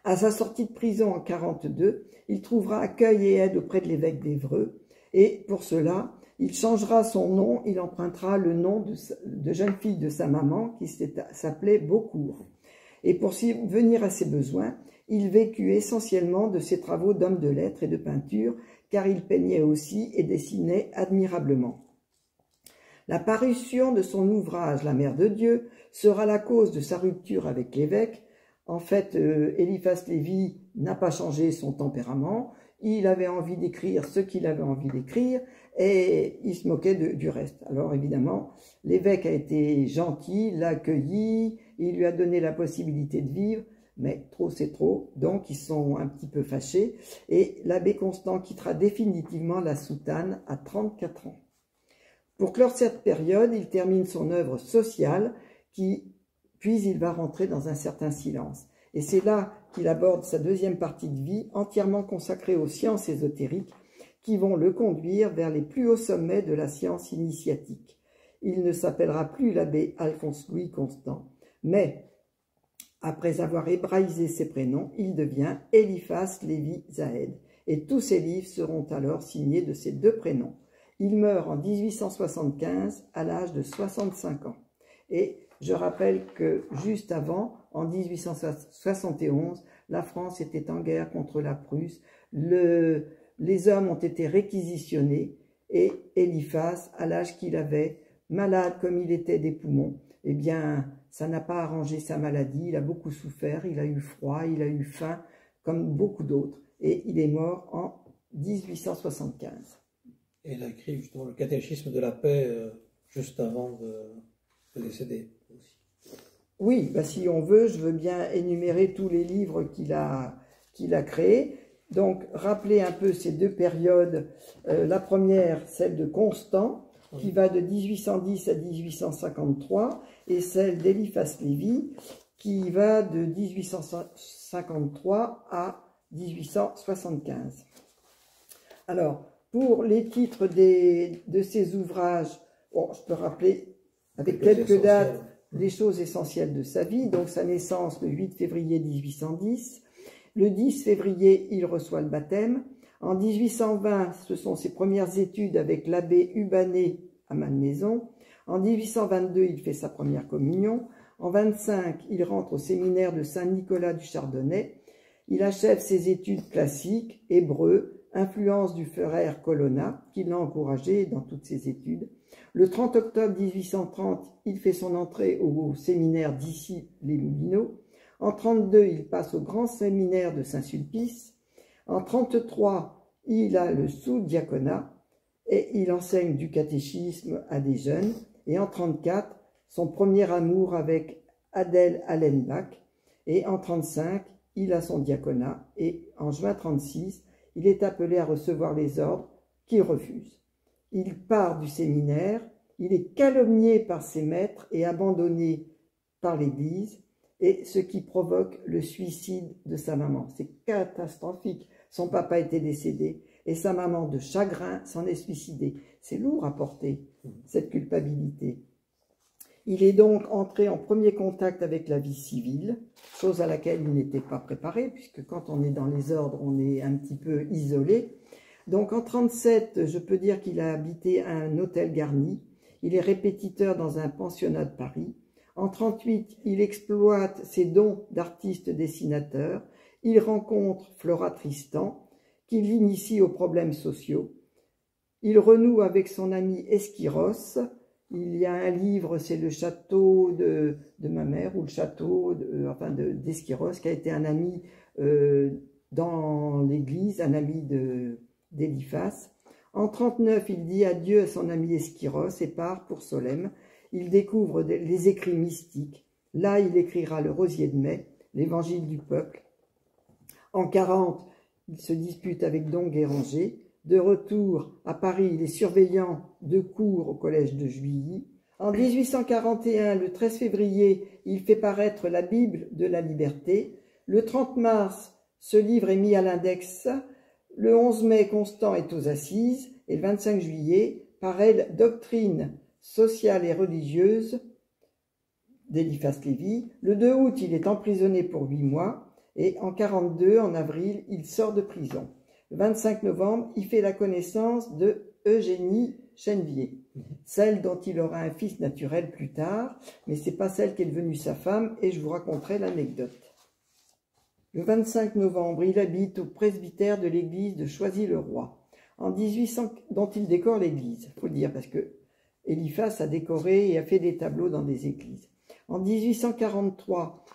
À sa sortie de prison en 1942, il trouvera accueil et aide auprès de l'évêque d'Évreux, et pour cela, il changera son nom, il empruntera le nom de jeune fille de sa maman, qui s'appelait Beaucourt. Et pour subvenir à ses besoins, il vécut essentiellement de ses travaux d'homme de lettres et de peinture, car il peignait aussi et dessinait admirablement. La parution de son ouvrage « La Mère de Dieu » sera la cause de sa rupture avec l'évêque. En fait, Eliphas Lévi n'a pas changé son tempérament, il avait envie d'écrire ce qu'il avait envie d'écrire, et il se moquait du reste. Alors évidemment, l'évêque a été gentil, l'a accueilli, il lui a donné la possibilité de vivre, mais trop c'est trop, donc ils sont un petit peu fâchés, et l'abbé Constant quittera définitivement la soutane à 34 ans. Pour clore cette période, il termine son œuvre sociale, puis il va rentrer dans un certain silence. Et c'est là qu'il aborde sa deuxième partie de vie, entièrement consacrée aux sciences ésotériques, qui vont le conduire vers les plus hauts sommets de la science initiatique. Il ne s'appellera plus l'abbé Alphonse-Louis Constant, mais après avoir hébraïsé ses prénoms, il devient Eliphas Lévi Zahed, et tous ses livres seront alors signés de ses deux prénoms. Il meurt en 1875 à l'âge de 65 ans. Et je rappelle que juste avant, en 1871, la France était en guerre contre la Prusse, les hommes ont été réquisitionnés, et Eliphas, à l'âge qu'il avait, malade comme il était des poumons, eh bien, ça n'a pas arrangé sa maladie, il a beaucoup souffert, il a eu froid, il a eu faim, comme beaucoup d'autres, et il est mort en 1875. Et il a écrit justement le catéchisme de la paix juste avant de décéder aussi. Oui, bah si on veut, je veux bien énumérer tous les livres qu'il a créés. Donc, rappeler un peu ces deux périodes. La première, celle de Constant, qui va de 1810 à 1853, et celle d'Eliphas Lévi, qui va de 1853 à 1875. Alors, pour les titres de ces ouvrages, bon, je peux rappeler avec quelques dates les choses essentielles de sa vie. Donc, sa naissance le 8 février 1810. Le 10 février, il reçoit le baptême. En 1820, ce sont ses premières études avec l'abbé Hubanet à Malmaison. En 1822, il fait sa première communion. En 25, il rentre au séminaire de Saint-Nicolas du Chardonnay. Il achève ses études classiques, hébreu, influence du frère Colonna, qui l'a encouragé dans toutes ses études. Le 30 octobre 1830, il fait son entrée au séminaire d'Issy-les-Moulineaux. En 1932, il passe au grand séminaire de Saint-Sulpice. En 1933, il a le sous-diaconat et il enseigne du catéchisme à des jeunes. Et en 1934, son premier amour avec Adèle Allenbach. Et en 1935, il a son diaconat. Et en juin 1936, il est appelé à recevoir les ordres qu'il refuse. Il part du séminaire, il est calomnié par ses maîtres et abandonné par l'Église, et ce qui provoque le suicide de sa maman. C'est catastrophique. Son papa était décédé et sa maman, de chagrin, s'en est suicidée. C'est lourd à porter, cette culpabilité. Il est donc entré en premier contact avec la vie civile, chose à laquelle il n'était pas préparé, puisque quand on est dans les ordres, on est un petit peu isolé. Donc en 1937, je peux dire qu'il a habité un hôtel garni. Il est répétiteur dans un pensionnat de Paris. En 1938, il exploite ses dons d'artiste dessinateur. Il rencontre Flora Tristan, qui l'initie aux problèmes sociaux. Il renoue avec son ami Esquiros. Il y a un livre, c'est le château de ma mère, ou le château d'Esquiros, qui a été un ami dans l'église, un ami d'Eliphas. En 39, il dit adieu à son ami Eschiros et part pour Solesmes. Il découvre les écrits mystiques. Là, il écrira le Rosier de mai, l'évangile du peuple. En 40, il se dispute avec Don Guéranger. De retour à Paris, il est surveillant de cours au collège de Juilly. En 1841, le 13 février, il fait paraître la Bible de la liberté. Le 30 mars, ce livre est mis à l'index. Le 11 mai, Constant est aux assises. Et le 25 juillet, paraît Doctrine sociale et religieuse d'Eliphas Lévi. Le 2 août, il est emprisonné pour 8 mois. Et en 42, en avril, il sort de prison. Le 25 novembre, il fait la connaissance de Eugénie Chenevier, celle dont il aura un fils naturel plus tard, mais ce n'est pas celle qui est devenue sa femme, et je vous raconterai l'anecdote. Le 25 novembre, il habite au presbytère de l'église de Choisy-le-Roi, dont il décore l'église, il faut le dire, parce que Eliphas a décoré et a fait des tableaux dans des églises. En 1843,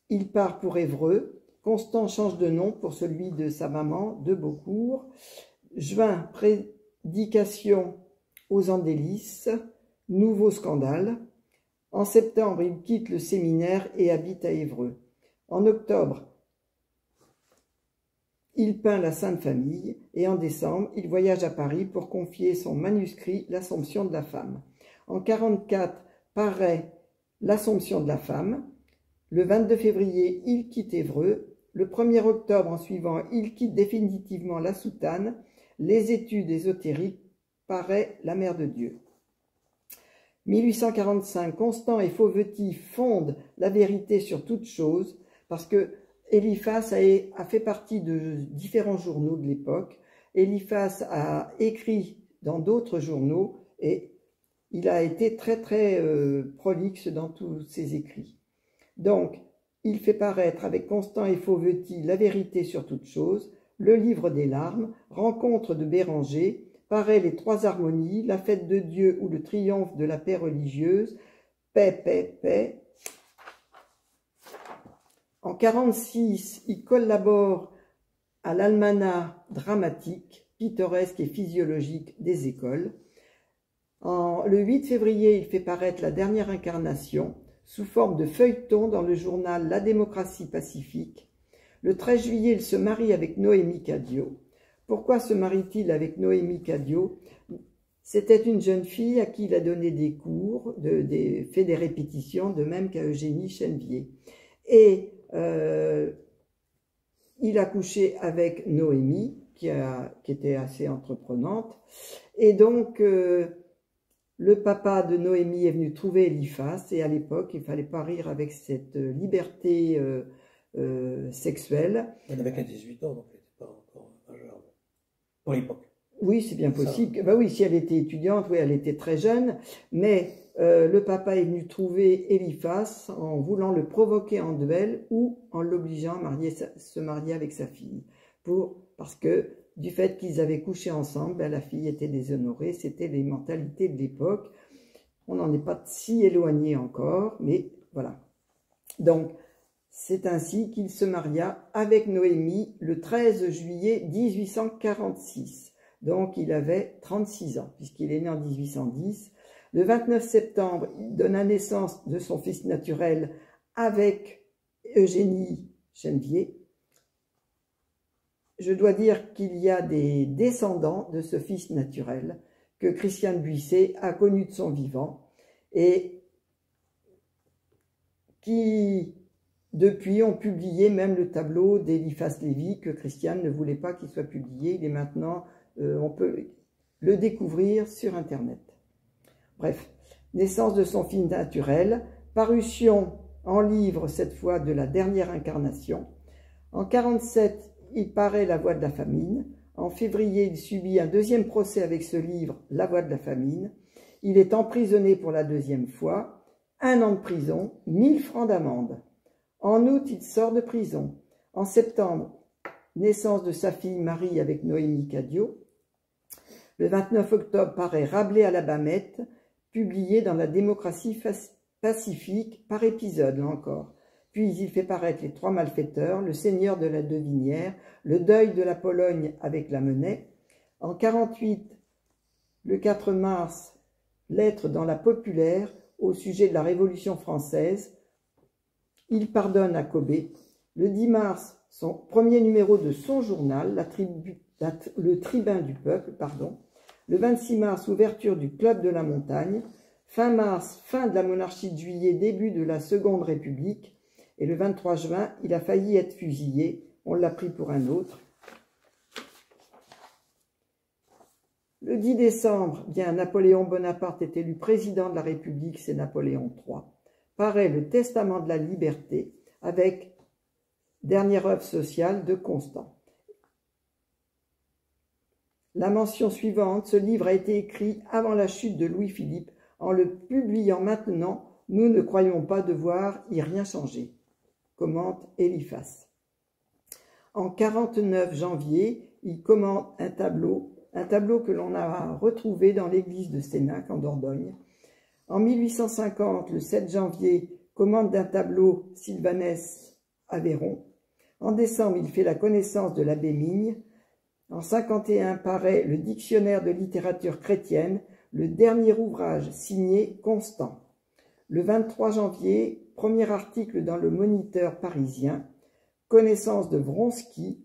il part pour Évreux. Constant change de nom pour celui de sa maman, de Beaucourt. Juin, prédication aux Andélis, nouveau scandale. En septembre, il quitte le séminaire et habite à Évreux. En octobre, il peint la Sainte Famille et en décembre, il voyage à Paris pour confier son manuscrit « L'Assomption de la femme ». En 1944, paraît « L'Assomption de la femme ». Le 22 février, il quitte Évreux. Le 1er octobre, en suivant, il quitte définitivement la soutane. Les études ésotériques, paraît La Mère de Dieu. 1845, Constant et Fauvetit fondent La Vérité sur toute chose, parce que Eliphas a fait partie de différents journaux de l'époque. Eliphas a écrit dans d'autres journaux et il a été très prolixe dans tous ses écrits. Donc, il fait paraître avec Constant et Fauvetit La Vérité sur toute chose, Le Livre des larmes, Rencontre de Béranger, paraît Les Trois Harmonies, La Fête de Dieu ou le Triomphe de la paix religieuse, Paix, paix, paix. En 1946, il collabore à l'Almanach dramatique, pittoresque et physiologique des écoles. Le 8 février, il fait paraître La Dernière Incarnation, sous forme de feuilleton dans le journal La Démocratie Pacifique. Le 13 juillet, il se marie avec Noémie Cadio. Pourquoi se marie-t-il avec Noémie Cadio? C'était une jeune fille à qui il a donné des cours, fait des répétitions, de même qu'à Eugénie Chenevier. Et il a couché avec Noémie, qui était assez entreprenante. Et donc, le papa de Noémie est venu trouver Eliphas, et à l'époque, il ne fallait pas rire avec cette liberté sexuelle. Elle n'avait qu'à 18 ans, donc elle n'était pas encore majeure pour l'époque. Oui, c'est bien possible. Bah oui, si elle était étudiante, oui, elle était très jeune, mais le papa est venu trouver Eliphas en voulant le provoquer en duel ou en l'obligeant à se marier avec sa fille. Parce que du fait qu'ils avaient couché ensemble, ben, la fille était déshonorée, c'était les mentalités de l'époque. On n'en est pas si éloigné encore, mais voilà. Donc, c'est ainsi qu'il se maria avec Noémie le 13 juillet 1846. Donc, il avait 36 ans, puisqu'il est né en 1810. Le 29 septembre, il donna naissance de son fils naturel avec Eugénie Chenevier. Je dois dire qu'il y a des descendants de ce fils naturel que Christiane Buisset a connu de son vivant et qui, depuis, ont publié même le tableau d'Eliphas Lévi que Christiane ne voulait pas qu'il soit publié. Il est maintenant, on peut le découvrir sur Internet. Bref, naissance de son fils naturel, parution en livre cette fois de La Dernière Incarnation. En 1947, il paraît La Voix de la famine. En février, il subit un deuxième procès avec ce livre, La Voix de la famine. Il est emprisonné pour la deuxième fois, 1 an de prison, 1000 francs d'amende. En août, il sort de prison. En septembre, naissance de sa fille Marie avec Noémie Cadio. Le 29 octobre paraît Rabelais à la Bamette, publié dans La Démocratie Pacifique par épisode, là encore. Puis il fait paraître Les Trois Malfaiteurs, Le Seigneur de la Devinière, Le Deuil de la Pologne avec la Monnaie. En 48, le 4 mars, Lettre dans la Populaire au sujet de la Révolution française. Il pardonne à Kobe. Le 10 mars, son premier numéro de son journal, le Tribun du Peuple, pardon. Le 26 mars, ouverture du Club de la Montagne. Fin mars, fin de la monarchie de Juillet, début de la Seconde République. Et le 23 juin, il a failli être fusillé. On l'a pris pour un autre. Le 10 décembre, bien, Napoléon Bonaparte est élu président de la République, c'est Napoléon III. Paraît le Testament de la Liberté avec dernière œuvre sociale de Constant. La mention suivante, ce livre a été écrit avant la chute de Louis-Philippe. En le publiant maintenant, nous ne croyons pas devoir y rien changer, commente Eliphas. En 49 janvier, il commente un tableau que l'on a retrouvé dans l'église de Sénac en Dordogne. En 1850, le 7 janvier, commande d'un tableau Sylvanès Aveyron. En décembre, il fait la connaissance de l'abbé Migne. En 51 paraît le Dictionnaire de littérature chrétienne, le dernier ouvrage signé Constant. Le 23 janvier, premier article dans le Moniteur parisien, connaissance de Vronsky,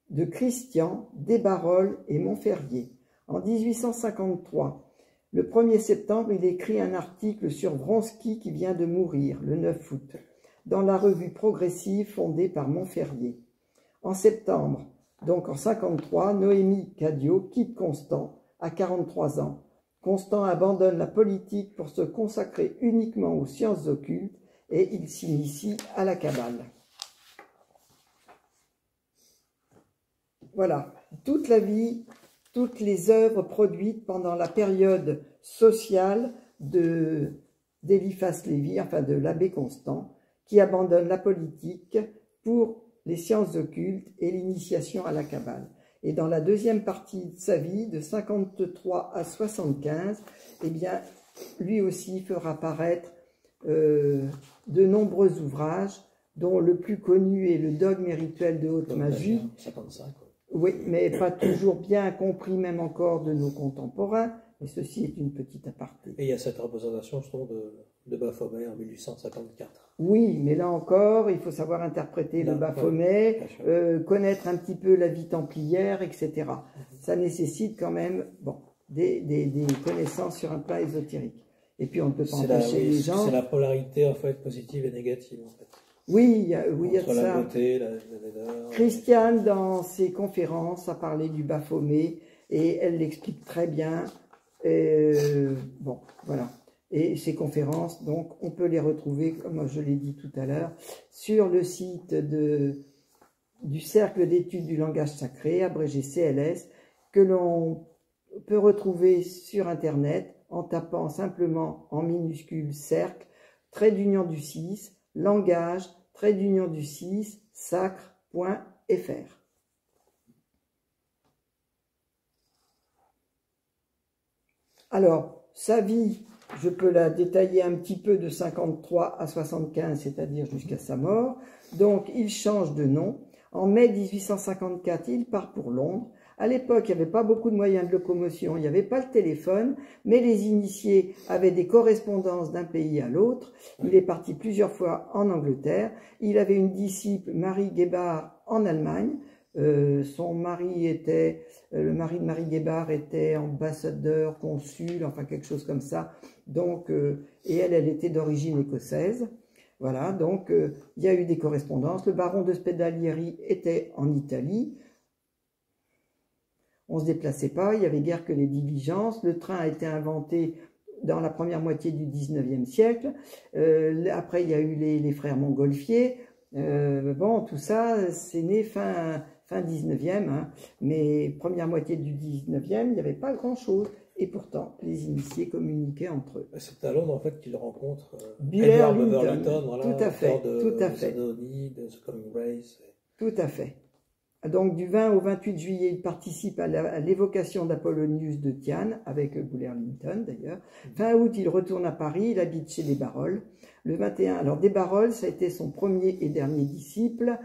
de Christian, Desbarolles et Montferrier. En 1853, le 1er septembre, il écrit un article sur Vronsky qui vient de mourir, le 9 août, dans la revue progressive fondée par Montferrier. En septembre, donc en 53, Noémie Cadio quitte Constant à 43 ans. Constant abandonne la politique pour se consacrer uniquement aux sciences occultes et il s'initie à la Kabbale. Voilà, toute la vie, toutes les œuvres produites pendant la période sociale d'Eliphas Lévi, enfin de l'abbé Constant, qui abandonne la politique pour les sciences occultes et l'initiation à la Kabbale. Et dans la deuxième partie de sa vie, de 53 à 75, eh bien, lui aussi fera paraître de nombreux ouvrages, dont le plus connu est le Dogme et rituel de haute magie. 55, quoi. Oui, mais pas toujours bien compris, même encore de nos contemporains. Mais ceci est une petite aparté. Et il y a cette représentation, je trouve, de Baphomet en 1854. Oui, mais là encore, il faut savoir interpréter le Baphomet, connaître un petit peu la vie templière, etc. Ça nécessite quand même des connaissances sur un plan ésotérique. Et puis on ne peut pas empêcher les gens... C'est la polarité en fait positive et négative en fait. Oui, il y a de ça. La beauté, la laideur. Christiane, dans ses conférences, a parlé du Baphomet et elle l'explique très bien. Bon, voilà. Et ces conférences, donc, on peut les retrouver, comme je l'ai dit tout à l'heure, sur le site du Cercle d'études du langage sacré, abrégé CLS, que l'on peut retrouver sur Internet en tapant simplement en minuscule cercle, trait d'union du 6, langage, trait d'union du 6, sacre.fr. Alors, sa vie, je peux la détailler un petit peu de 53 à 75, c'est-à-dire jusqu'à sa mort. Donc, il change de nom. En mai 1854, il part pour Londres. À l'époque, il n'y avait pas beaucoup de moyens de locomotion, il n'y avait pas le téléphone, mais les initiés avaient des correspondances d'un pays à l'autre. Il est parti plusieurs fois en Angleterre. Il avait une disciple, Marie Guébard, en Allemagne. Son mari était, le mari de Marie Guébard était ambassadeur, consul, enfin quelque chose comme ça. Donc, et elle était d'origine écossaise. Voilà, donc il y a eu des correspondances. Le baron de Spedalieri était en Italie. On ne se déplaçait pas, il n'y avait guère que les diligences. Le train a été inventé dans la première moitié du 19e siècle. Après, il y a eu les frères Montgolfier. Bon, tout ça, c'est né fin 19e, hein. Mais première moitié du 19e, il n'y avait pas grand-chose. Et pourtant, les initiés communiquaient entre eux. C'est à Londres, en fait, qu'il rencontre Edward Linton, voilà, tout à fait, tout à fait. de The Coming Race. Tout à fait. Donc du 20 au 28 juillet, il participe à l'évocation d'Apollonius de Thiane, avec Bulwer-Lytton d'ailleurs. Fin août, il retourne à Paris, il habite chez Desbarolles. Le 21, alors Desbarolles, ça a été son premier et dernier disciple,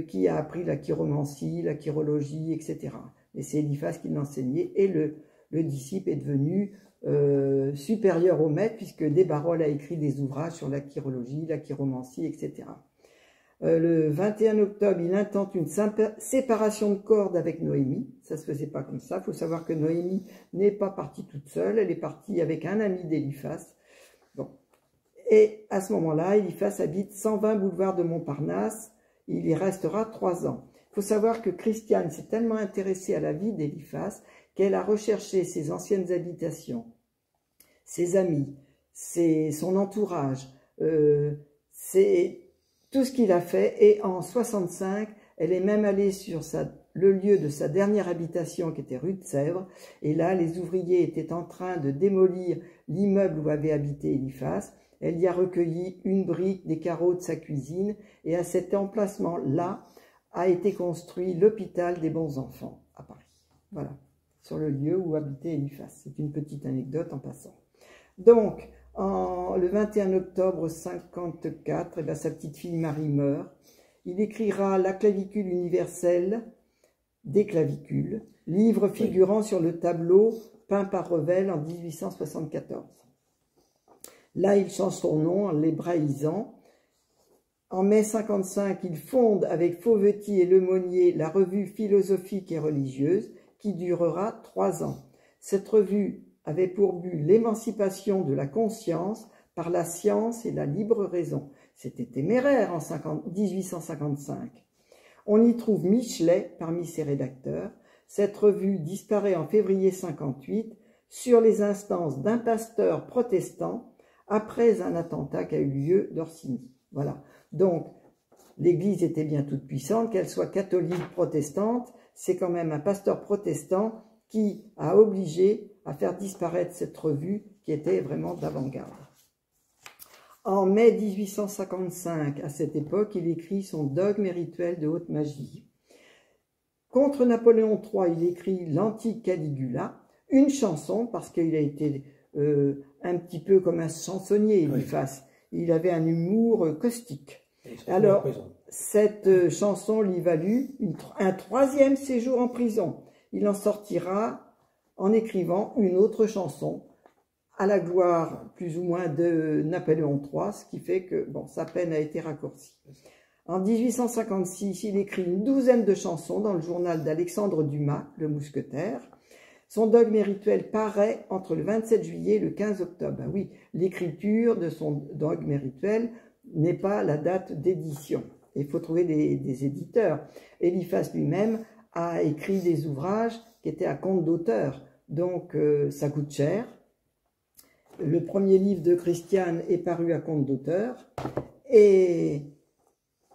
qui a appris la chiromancie, la chirologie, etc. Et c'est Eliphas qui l'enseignait, et le disciple est devenu supérieur au maître, puisque Desbarolles a écrit des ouvrages sur la chirologie, la chiromancie, etc. Le 21 octobre, il intente une séparation de cordes avec Noémie. Ça se faisait pas comme ça. Il faut savoir que Noémie n'est pas partie toute seule. Elle est partie avec un ami d'Eliphas. Bon. Et à ce moment-là, Eliphas habite 120 boulevard de Montparnasse. Il y restera 3 ans. Il faut savoir que Christiane s'est tellement intéressée à la vie d'Eliphas qu'elle a recherché ses anciennes habitations, ses amis, son entourage, tout ce qu'il a fait, et en 65, elle est même allée sur le lieu de sa dernière habitation qui était rue de Sèvres, et là les ouvriers étaient en train de démolir l'immeuble où avait habité Eliphas. Elle y a recueilli une brique, des carreaux de sa cuisine, et à cet emplacement-là a été construit l'hôpital des bons enfants à Paris. Voilà, sur le lieu où habitait Eliphas. C'est une petite anecdote en passant. Donc, le 21 octobre 54, sa petite fille Marie meurt. Il écrira La clavicule universelle des clavicules, livre figurant sur le tableau peint par Revel en 1874. Là, il change son nom en l'hébraïsant. En mai 55, il fonde avec Fauvetti et Lemonnier la revue philosophique et religieuse qui durera 3 ans. Cette revue avait pour but l'émancipation de la conscience par la science et la libre raison. C'était téméraire en 1855. On y trouve Michelet parmi ses rédacteurs. Cette revue disparaît en février 58 sur les instances d'un pasteur protestant après un attentat qui a eu lieu d'Orsini. Voilà. Donc, l'Église était bien toute puissante, qu'elle soit catholique, protestante, c'est quand même un pasteur protestant qui a obligé à faire disparaître cette revue qui était vraiment d'avant-garde. En mai 1855, à cette époque, il écrit son dogme et rituel de haute magie. Contre Napoléon III, il écrit l'Antique Caligula, une chanson, parce qu'il a été un petit peu comme un chansonnier, Eliphas. Oui. Il avait un humour caustique. Alors, cette chanson lui valut un 3e séjour en prison. Il en sortira en écrivant une autre chanson à la gloire plus ou moins de Napoléon III, ce qui fait que bon, sa peine a été raccourcie. En 1856, il écrit une 12aine de chansons dans le journal d'Alexandre Dumas, le mousquetaire. Son dogme et rituel paraît entre le 27 juillet et le 15 octobre. Ben oui, l'écriture de son dogme et rituel n'est pas la date d'édition. Il faut trouver des éditeurs. Eliphas lui-même a écrit des ouvrages qui étaient à compte d'auteur. Donc, ça coûte cher. Le premier livre de Christiane est paru à compte d'auteur. Et,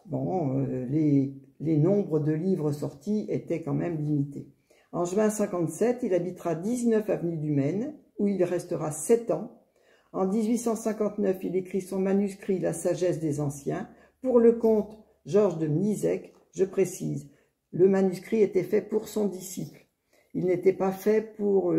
bon, les nombres de livres sortis étaient quand même limités. En juin 57, il habitera 19 avenue du Maine, où il restera 7 ans. En 1859, il écrit son manuscrit « La sagesse des anciens » pour le comte Georges de Mnizek. Je précise, le manuscrit était fait pour son disciple. Il n'était pas fait pour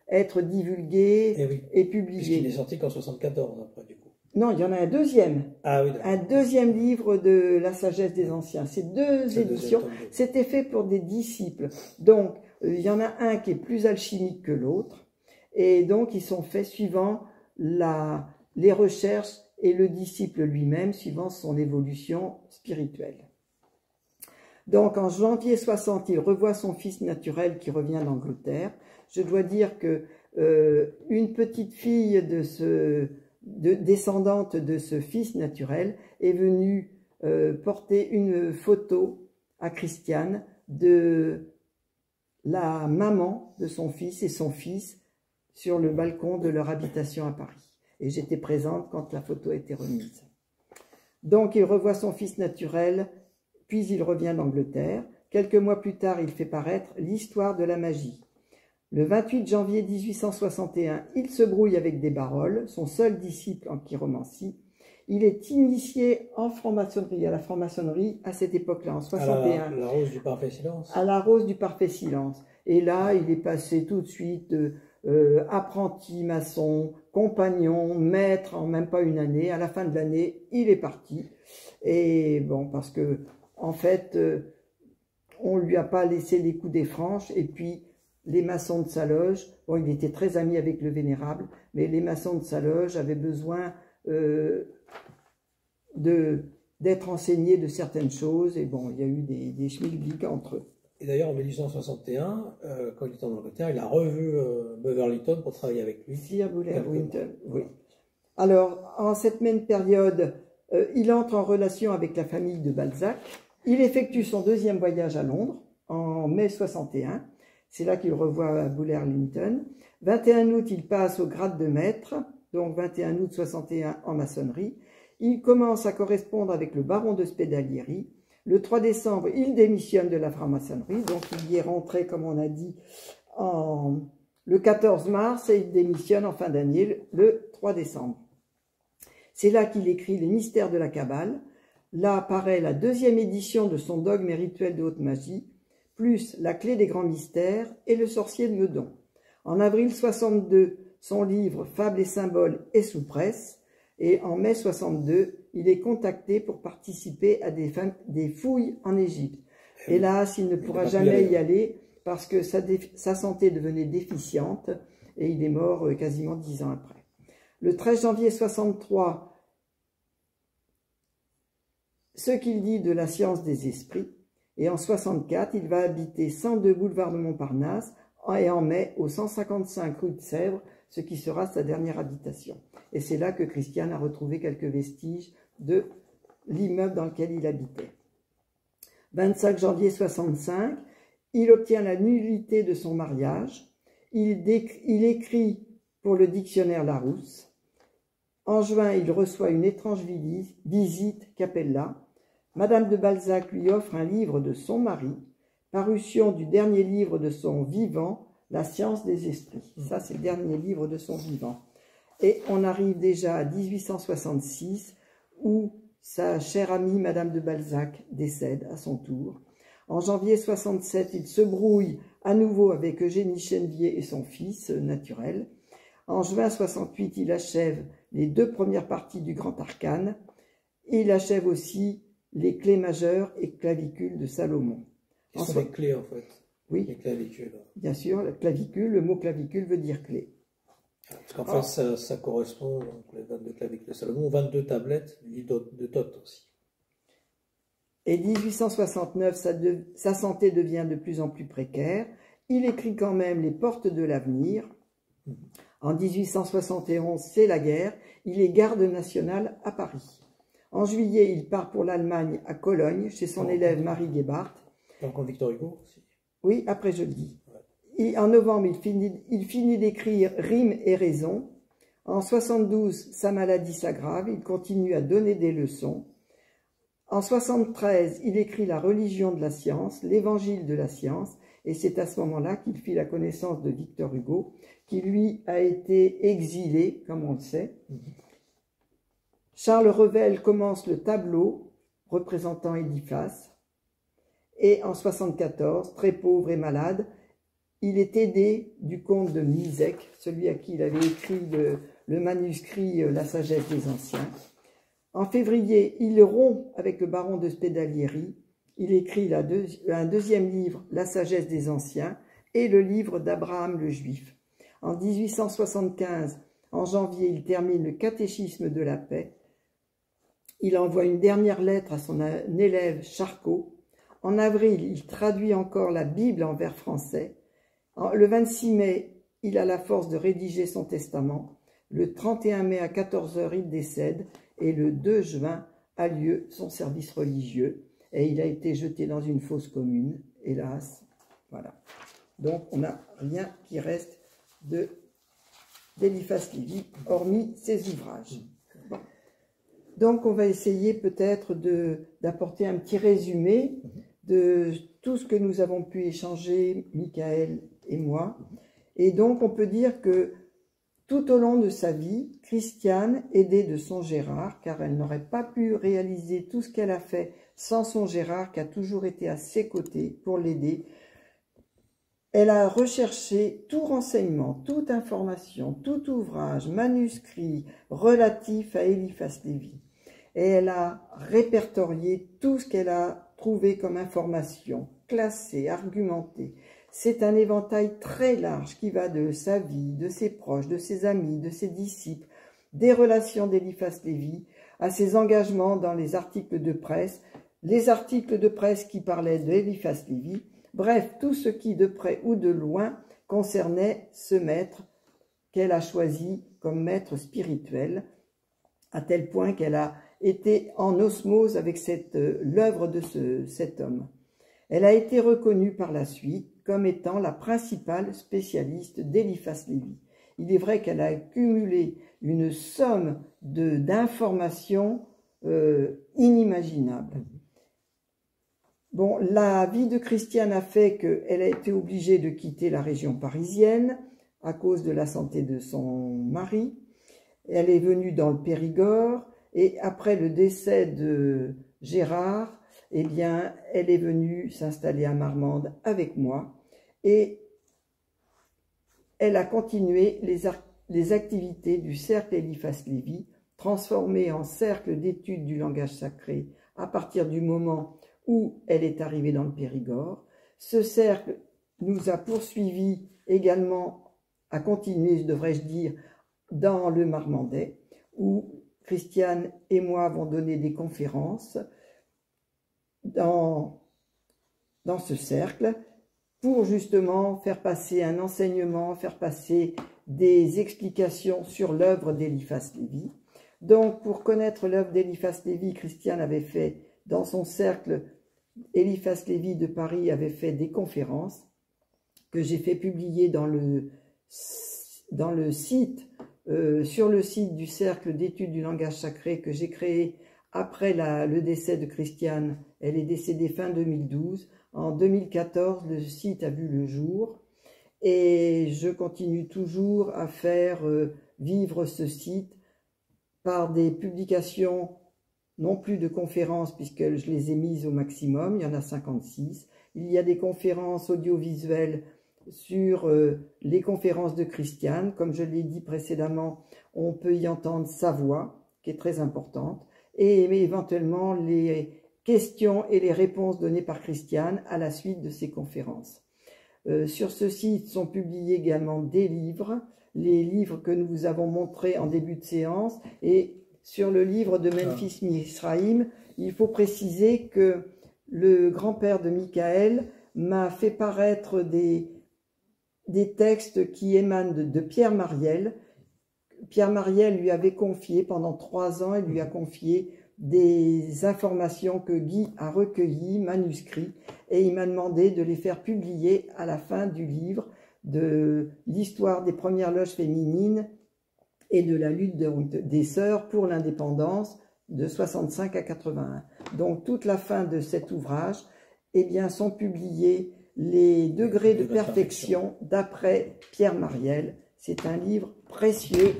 être divulgué et publié. Puisqu'il est sorti qu'en 74, après, du coup. Non, il y en a un deuxième. Ah oui, un deuxième livre de La sagesse des anciens. Ces deux éditions, c'était fait pour des disciples. Donc, il y en a un qui est plus alchimique que l'autre. Et donc, ils sont faits suivant les recherches et le disciple lui-même, suivant son évolution spirituelle. Donc, en janvier 60, il revoit son fils naturel qui revient d'Angleterre. Je dois dire que une petite fille descendante de ce fils naturel est venue porter une photo à Christiane de la maman de son fils et son fils sur le balcon de leur habitation à Paris. Et j'étais présente quand la photo a été remise. Donc, il revoit son fils naturel, puis il revient d'Angleterre. Quelques mois plus tard, il fait paraître l'histoire de la magie. Le 28 janvier 1861, il se brouille avec Desbarolles, son seul disciple en chiromancie. Il est initié en franc-maçonnerie, à la franc-maçonnerie à cette époque-là, en 61. À la rose du parfait silence. À la rose du parfait silence. Et là, il est passé tout de suite apprenti maçon, compagnon, maître en même pas une année. À la fin de l'année, il est parti. Et bon, parce que en fait, on lui a pas laissé les coups des franches. Et puis, les maçons de sa loge, bon, il était très ami avec le vénérable, mais les maçons de sa loge avaient besoin d'être enseignés de certaines choses. Et bon, il y a eu des schmilblick entre eux. Et d'ailleurs, en 1861, quand il était en Angleterre, il a revu Beverlyton pour travailler avec lui. Sir Bulwer-Lytton, oui. Alors, en cette même période, il entre en relation avec la famille de Balzac. Il effectue son deuxième voyage à Londres, en mai 61. C'est là qu'il revoit Bulwer-Lytton. 21 août, il passe au grade de maître, donc 21 août 61 en maçonnerie. Il commence à correspondre avec le baron de Spédalieri. Le 3 décembre, il démissionne de la franc-maçonnerie, donc il y est rentré, comme on a dit, le 14 mars et il démissionne en fin d'année, le 3 décembre. C'est là qu'il écrit Les mystères de la Kabbale. Là apparaît la deuxième édition de son dogme et rituel de haute magie, plus la clé des grands mystères et le sorcier de Meudon. En avril 62, son livre Fables et symboles est sous presse. Et en mai 62, il est contacté pour participer à des fouilles en Égypte. Hélas, il ne pourra jamais y aller parce que sa santé devenait déficiente et il est mort quasiment 10 ans après. Le 13 janvier 63, ce qu'il dit de la science des esprits. Et en 64, il va habiter 102 boulevard de Montparnasse et en mai au 155 rue de Sèvres, ce qui sera sa dernière habitation. Et c'est là que Christian a retrouvé quelques vestiges de l'immeuble dans lequel il habitait. 25 janvier 65, il obtient la nullité de son mariage. Il écrit pour le dictionnaire Larousse. En juin, il reçoit une étrange visite Capella. Madame de Balzac lui offre un livre de son mari, parution du dernier livre de son vivant, La science des esprits. Ça, c'est le dernier livre de son vivant. Et on arrive déjà à 1866, où sa chère amie Madame de Balzac décède à son tour. En janvier 67, il se brouille à nouveau avec Eugénie Chenevier et son fils naturel. En juin 68, il achève les 2 premières parties du Grand Arcane. Et il achève aussi les clés majeures et clavicules de Salomon. Ce sont les clés, en fait. Oui. Les clavicules. Bien sûr, la clavicule, le mot clavicule veut dire clé. Parce qu'en fait, ça correspond, donc, les 22 clavicules de Salomon, aux 22 tablettes de Thoth aussi. Et 1869, sa santé devient de plus en plus précaire. Il écrit quand même Les portes de l'avenir. En 1871, c'est la guerre. Il est garde national à Paris. En juillet, il part pour l'Allemagne, à Cologne, chez son élève Marie Gebhardt. Encore Victor Hugo aussi. Oui, après je le dis. Et en novembre, il finit d'écrire Rimes et raison. En 72, sa maladie s'aggrave. Il continue à donner des leçons. En 73, il écrit La religion de la science, l'Évangile de la science. Et c'est à ce moment-là qu'il fit la connaissance de Victor Hugo, qui lui a été exilé, comme on le sait. Charles Revel commence le tableau représentant Eliphas. Et en 74, très pauvre et malade, il est aidé du comte de Misek, celui à qui il avait écrit le manuscrit La sagesse des anciens. En février, il rompt avec le baron de Spédalieri. Il écrit un deuxième livre, La sagesse des anciens, et le livre d'Abraham le Juif. En 1875, en janvier, il termine le catéchisme de la paix. Il envoie une dernière lettre à son élève Charcot. En avril, il traduit encore la Bible en vers français. Le 26 mai, il a la force de rédiger son testament. Le 31 mai à 14 h, il décède. Et le 2 juin a lieu son service religieux. Et il a été jeté dans une fosse commune, hélas. Voilà. Donc, on n'a rien qui reste d'Eliphas Lévi, hormis ses ouvrages. Bon. Donc, on va essayer peut-être d'apporter un petit résumé de tout ce que nous avons pu échanger, Michael et moi. Et donc, on peut dire que Tout au long de sa vie, Christiane, aidée de son Gérard, car elle n'aurait pas pu réaliser tout ce qu'elle a fait sans son Gérard qui a toujours été à ses côtés pour l'aider, elle a recherché tout renseignement, toute information, tout ouvrage, manuscrit relatif à Eliphas Lévi. Et elle a répertorié tout ce qu'elle a trouvé comme information, classé, argumenté. C'est un éventail très large qui va de sa vie, de ses proches, de ses amis, de ses disciples, des relations d'Eliphas Lévi, à ses engagements dans les articles de presse qui parlaient d'Eliphas Lévi, bref, tout ce qui, de près ou de loin, concernait ce maître qu'elle a choisi comme maître spirituel, à tel point qu'elle a été en osmose avec l'œuvre de cet homme. Elle a été reconnue par la suite comme étant la principale spécialiste d'Eliphas Lévi. Il est vrai qu'elle a accumulé une somme d'informations inimaginables. Bon, la vie de Christiane a fait qu'elle a été obligée de quitter la région parisienne à cause de la santé de son mari. Elle est venue dans le Périgord et après le décès de Gérard, eh bien, elle est venue s'installer à Marmande avec moi et elle a continué les activités du cercle Eliphas Lévi, transformé en cercle d'études du langage sacré à partir du moment où elle est arrivée dans le Périgord. Ce cercle nous a poursuivis également, a continué, devrais-je dire, dans le Marmandais, où Christiane et moi avons donné des conférences dans ce cercle pour justement faire passer un enseignement, faire passer des explications sur l'œuvre d'Eliphas Lévi. Donc, pour connaître l'œuvre d'Eliphas Lévi, Christiane avait fait, dans son cercle, Eliphas Lévi de Paris avait fait des conférences que j'ai fait publier sur le site du cercle d'études du langage sacré que j'ai créé après le décès de Christiane. Elle est décédée fin 2012. En 2014, le site a vu le jour et je continue toujours à faire vivre ce site par des publications, non plus de conférences puisque je les ai mises au maximum, il y en a 56. Il y a des conférences audiovisuelles sur les conférences de Christiane. Comme je l'ai dit précédemment, on peut y entendre sa voix, qui est très importante, et éventuellement les questions et les réponses données par Christiane à la suite de ces conférences. Sur ce site sont publiés également des livres, les livres que nous vous avons montrés en début de séance, et sur le livre de Memphis Misraïm, il faut préciser que le grand-père de Michael m'a fait paraître des textes qui émanent de Pierre Mariel. Pierre Mariel lui avait confié, pendant 3 ans, il lui a confié des informations que Guy a recueillies, manuscrits, et il m'a demandé de les faire publier à la fin du livre de l'histoire des premières loges féminines et de la lutte des sœurs pour l'indépendance de 65 à 81. Donc toute la fin de cet ouvrage, eh bien, sont publiés les degrés de perfection d'après Pierre Mariel. C'est un livre précieux.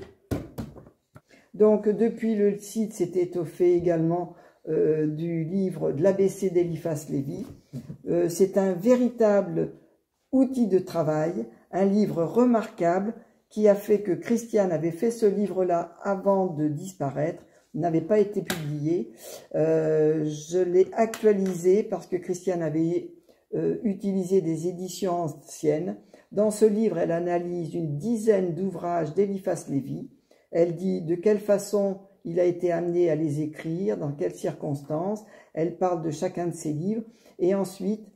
Donc depuis, le site s'est étoffé également du livre de l'ABC d'Eliphas Lévi. C'est un véritable outil de travail, un livre remarquable qui a fait que Christiane avait fait ce livre-là avant de disparaître, n'avait pas été publié. Je l'ai actualisé parce que Christiane avait utilisé des éditions anciennes. Dans ce livre, elle analyse une dizaine d'ouvrages d'Eliphas Lévi. Elle dit de quelle façon il a été amené à les écrire, dans quelles circonstances. Elle parle de chacun de ses livres. Et ensuite,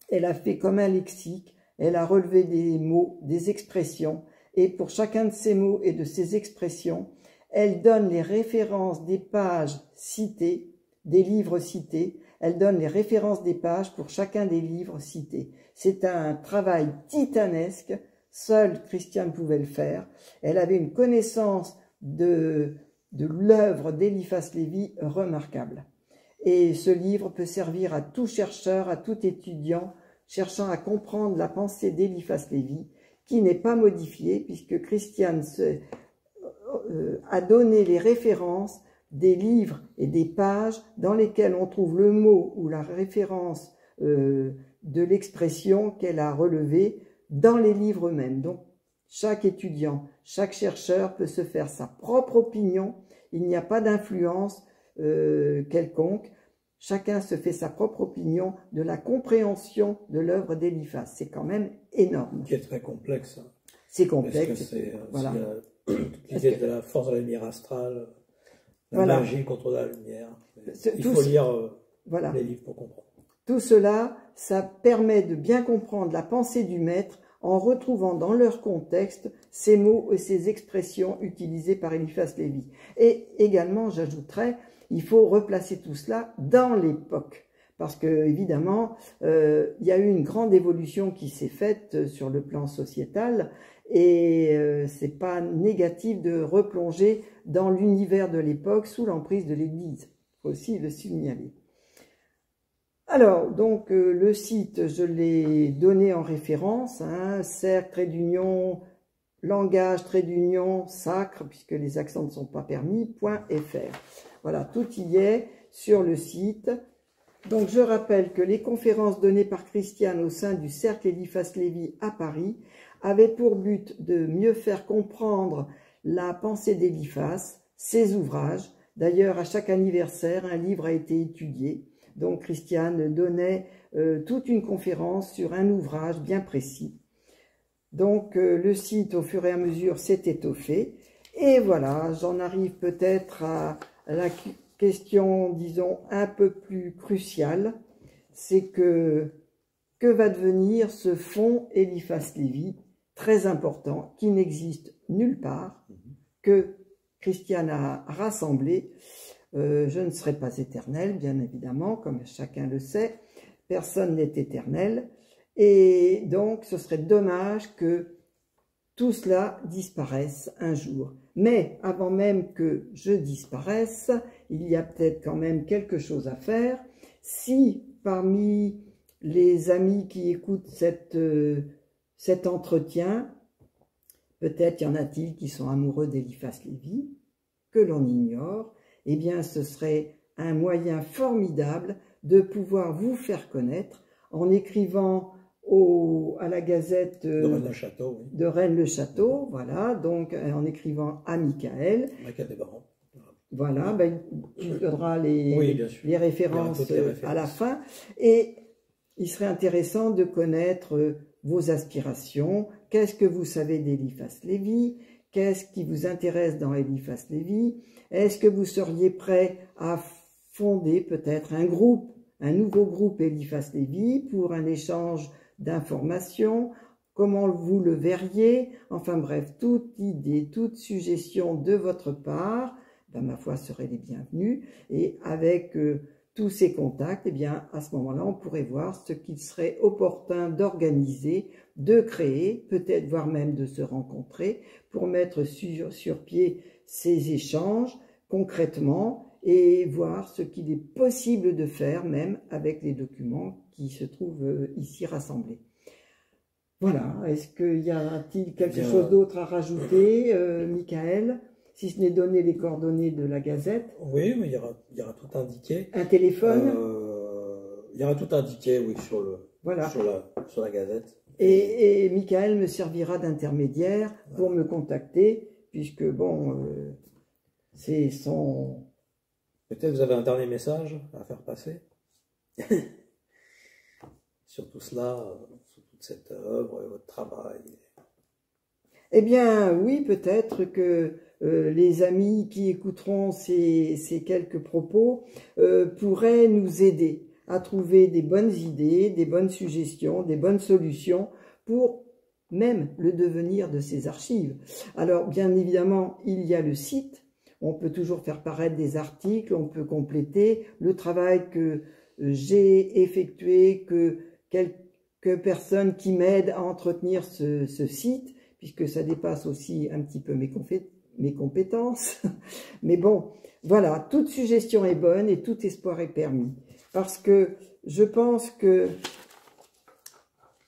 elle a fait comme un lexique. Elle a relevé des mots, des expressions. Et pour chacun de ces mots et de ces expressions, elle donne les références des pages citées, des livres cités. Elle donne les références des pages pour chacun des livres cités. C'est un travail titanesque. Seule Christiane pouvait le faire. Elle avait une connaissance de l'œuvre d'Eliphas Lévi remarquable. Et ce livre peut servir à tout chercheur, à tout étudiant cherchant à comprendre la pensée d'Eliphas Lévi, qui n'est pas modifié, puisque Christiane a donné les références des livres et des pages dans lesquelles on trouve le mot ou la référence de l'expression qu'elle a relevée dans les livres eux-mêmes. Donc, chaque étudiant, chaque chercheur peut se faire sa propre opinion. Il n'y a pas d'influence quelconque. Chacun se fait sa propre opinion de la compréhension de l'œuvre d'Eliphas. C'est quand même énorme. Qui est très complexe. Hein. C'est complexe. Parce que c'est voilà. l'idée de la force de la lumière astrale, la voilà. magie contre la lumière. Il faut lire voilà. les livres pour comprendre. Tout cela, ça permet de bien comprendre la pensée du maître en retrouvant dans leur contexte ces mots et ces expressions utilisées par Eliphas Lévi. Et également, j'ajouterais, il faut replacer tout cela dans l'époque. Parce que, évidemment, il y a eu une grande évolution qui s'est faite sur le plan sociétal et c'est pas négatif de replonger dans l'univers de l'époque sous l'emprise de l'Église. Il faut aussi le signaler. Alors, donc, le site, je l'ai donné en référence, hein, cercle, trait d'union, langage, trait d'union, sacre, puisque les accents ne sont pas permis, .fr. Voilà, tout y est sur le site. Donc, je rappelle que les conférences données par Christiane au sein du cercle Eliphas Lévi à Paris avaient pour but de mieux faire comprendre la pensée d'Eliphas, ses ouvrages. D'ailleurs, à chaque anniversaire, un livre a été étudié. Donc, Christiane donnait toute une conférence sur un ouvrage bien précis. Donc, le site, au fur et à mesure, s'est étoffé. Et voilà, j'en arrive peut-être à la question, disons, un peu plus cruciale. C'est que va devenir ce fonds Eliphas Lévi, très important, qui n'existe nulle part, que Christiane a rassemblé. Je ne serai pas éternel, bien évidemment, comme chacun le sait. Personne n'est éternel. Et donc, ce serait dommage que tout cela disparaisse un jour. Mais avant même que je disparaisse, il y a peut-être quand même quelque chose à faire. Si parmi les amis qui écoutent cet entretien, peut-être y en a-t-il qui sont amoureux d'Eliphas Lévi, que l'on ignore, eh bien ce serait un moyen formidable de pouvoir vous faire connaître en écrivant à la gazette de Rennes-le-Château, oui. De Rennes-le-Château, voilà, donc en écrivant à Michael. Voilà, ben, il donnera les références à la fin. Et il serait intéressant de connaître vos aspirations. Qu'est-ce que vous savez d'Eliphas Lévi? Qu'est-ce qui vous intéresse dans Eliphas Lévi? Est-ce que vous seriez prêt à fonder peut-être un nouveau groupe Eliphas Lévi pour un échange d'informations? Comment vous le verriez? Enfin bref, toute idée, toute suggestion de votre part, ben, ma foi, serait les bienvenues. Et avec tous ces contacts, eh bien, à ce moment-là, on pourrait voir ce qu'il serait opportun d'organiser, de créer, peut-être voire même de se rencontrer pour mettre sur pied ces échanges concrètement et voir ce qu'il est possible de faire même avec les documents qui se trouvent ici rassemblés. Voilà, est-ce qu'il y a-t-il quelque chose d'autre à rajouter, Michael, si ce n'est donner les coordonnées de la Gazette? Oui, mais il y aura tout indiqué. Un téléphone? Il y aura tout indiqué, oui, voilà. sur la Gazette. Et Michael me servira d'intermédiaire pour me contacter, puisque, bon, c'est son... Peut-être vous avez un dernier message à faire passer sur tout cela, sur toute cette œuvre et votre travail. Eh bien, oui, peut-être que les amis qui écouteront ces quelques propos pourraient nous aider à trouver des bonnes idées, des bonnes suggestions, des bonnes solutions pour même le devenir de ces archives. Alors, bien évidemment, il y a le site. On peut toujours faire paraître des articles, on peut compléter le travail que j'ai effectué, que quelques personnes qui m'aident à entretenir ce site, puisque ça dépasse aussi un petit peu mes compétences. Mais bon, voilà, toute suggestion est bonne et tout espoir est permis. Parce que je pense que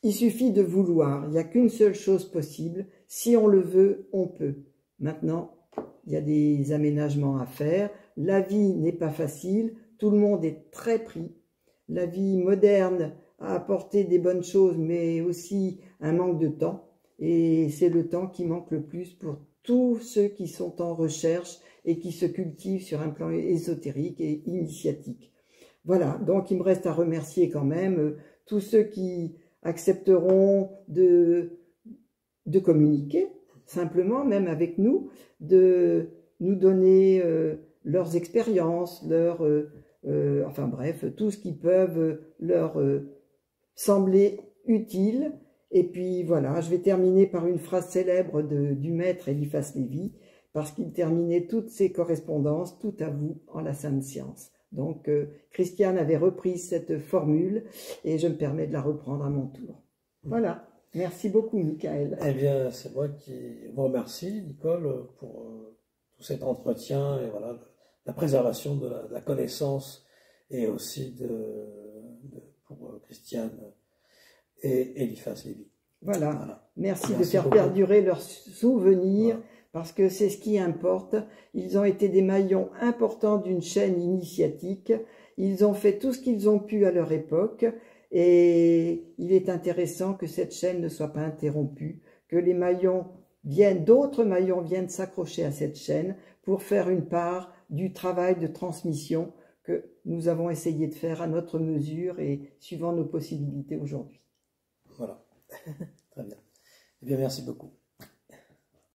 Il suffit de vouloir. Il n'y a qu'une seule chose possible. Si on le veut, on peut. Maintenant, il y a des aménagements à faire. La vie n'est pas facile. Tout le monde est très pris. La vie moderne a apporté des bonnes choses, mais aussi un manque de temps. Et c'est le temps qui manque le plus pour tous ceux qui sont en recherche et qui se cultivent sur un plan ésotérique et initiatique. Voilà, donc il me reste à remercier quand même tous ceux qui accepteront de communiquer, simplement, même avec nous, de nous donner leurs expériences, enfin bref, tout ce qui peut leur sembler utile. Et puis voilà, je vais terminer par une phrase célèbre du maître Eliphas Lévi, parce qu'il terminait toutes ses correspondances, tout à vous en la sainte science. Donc, Christiane avait repris cette formule et je me permets de la reprendre à mon tour. Voilà. Merci beaucoup, Michael. Eh bien, c'est moi qui vous remercie, Nicole, pour tout cet entretien et voilà, la préservation de la connaissance et aussi pour Christiane et Eliphas Lévi. Voilà. Merci de faire perdurer leurs souvenirs. Voilà. Parce que c'est ce qui importe. Ils ont été des maillons importants d'une chaîne initiatique. Ils ont fait tout ce qu'ils ont pu à leur époque. Et il est intéressant que cette chaîne ne soit pas interrompue, que les maillons d'autres maillons viennent s'accrocher à cette chaîne pour faire une part du travail de transmission que nous avons essayé de faire à notre mesure et suivant nos possibilités aujourd'hui. Voilà. Très bien. Eh bien, merci beaucoup.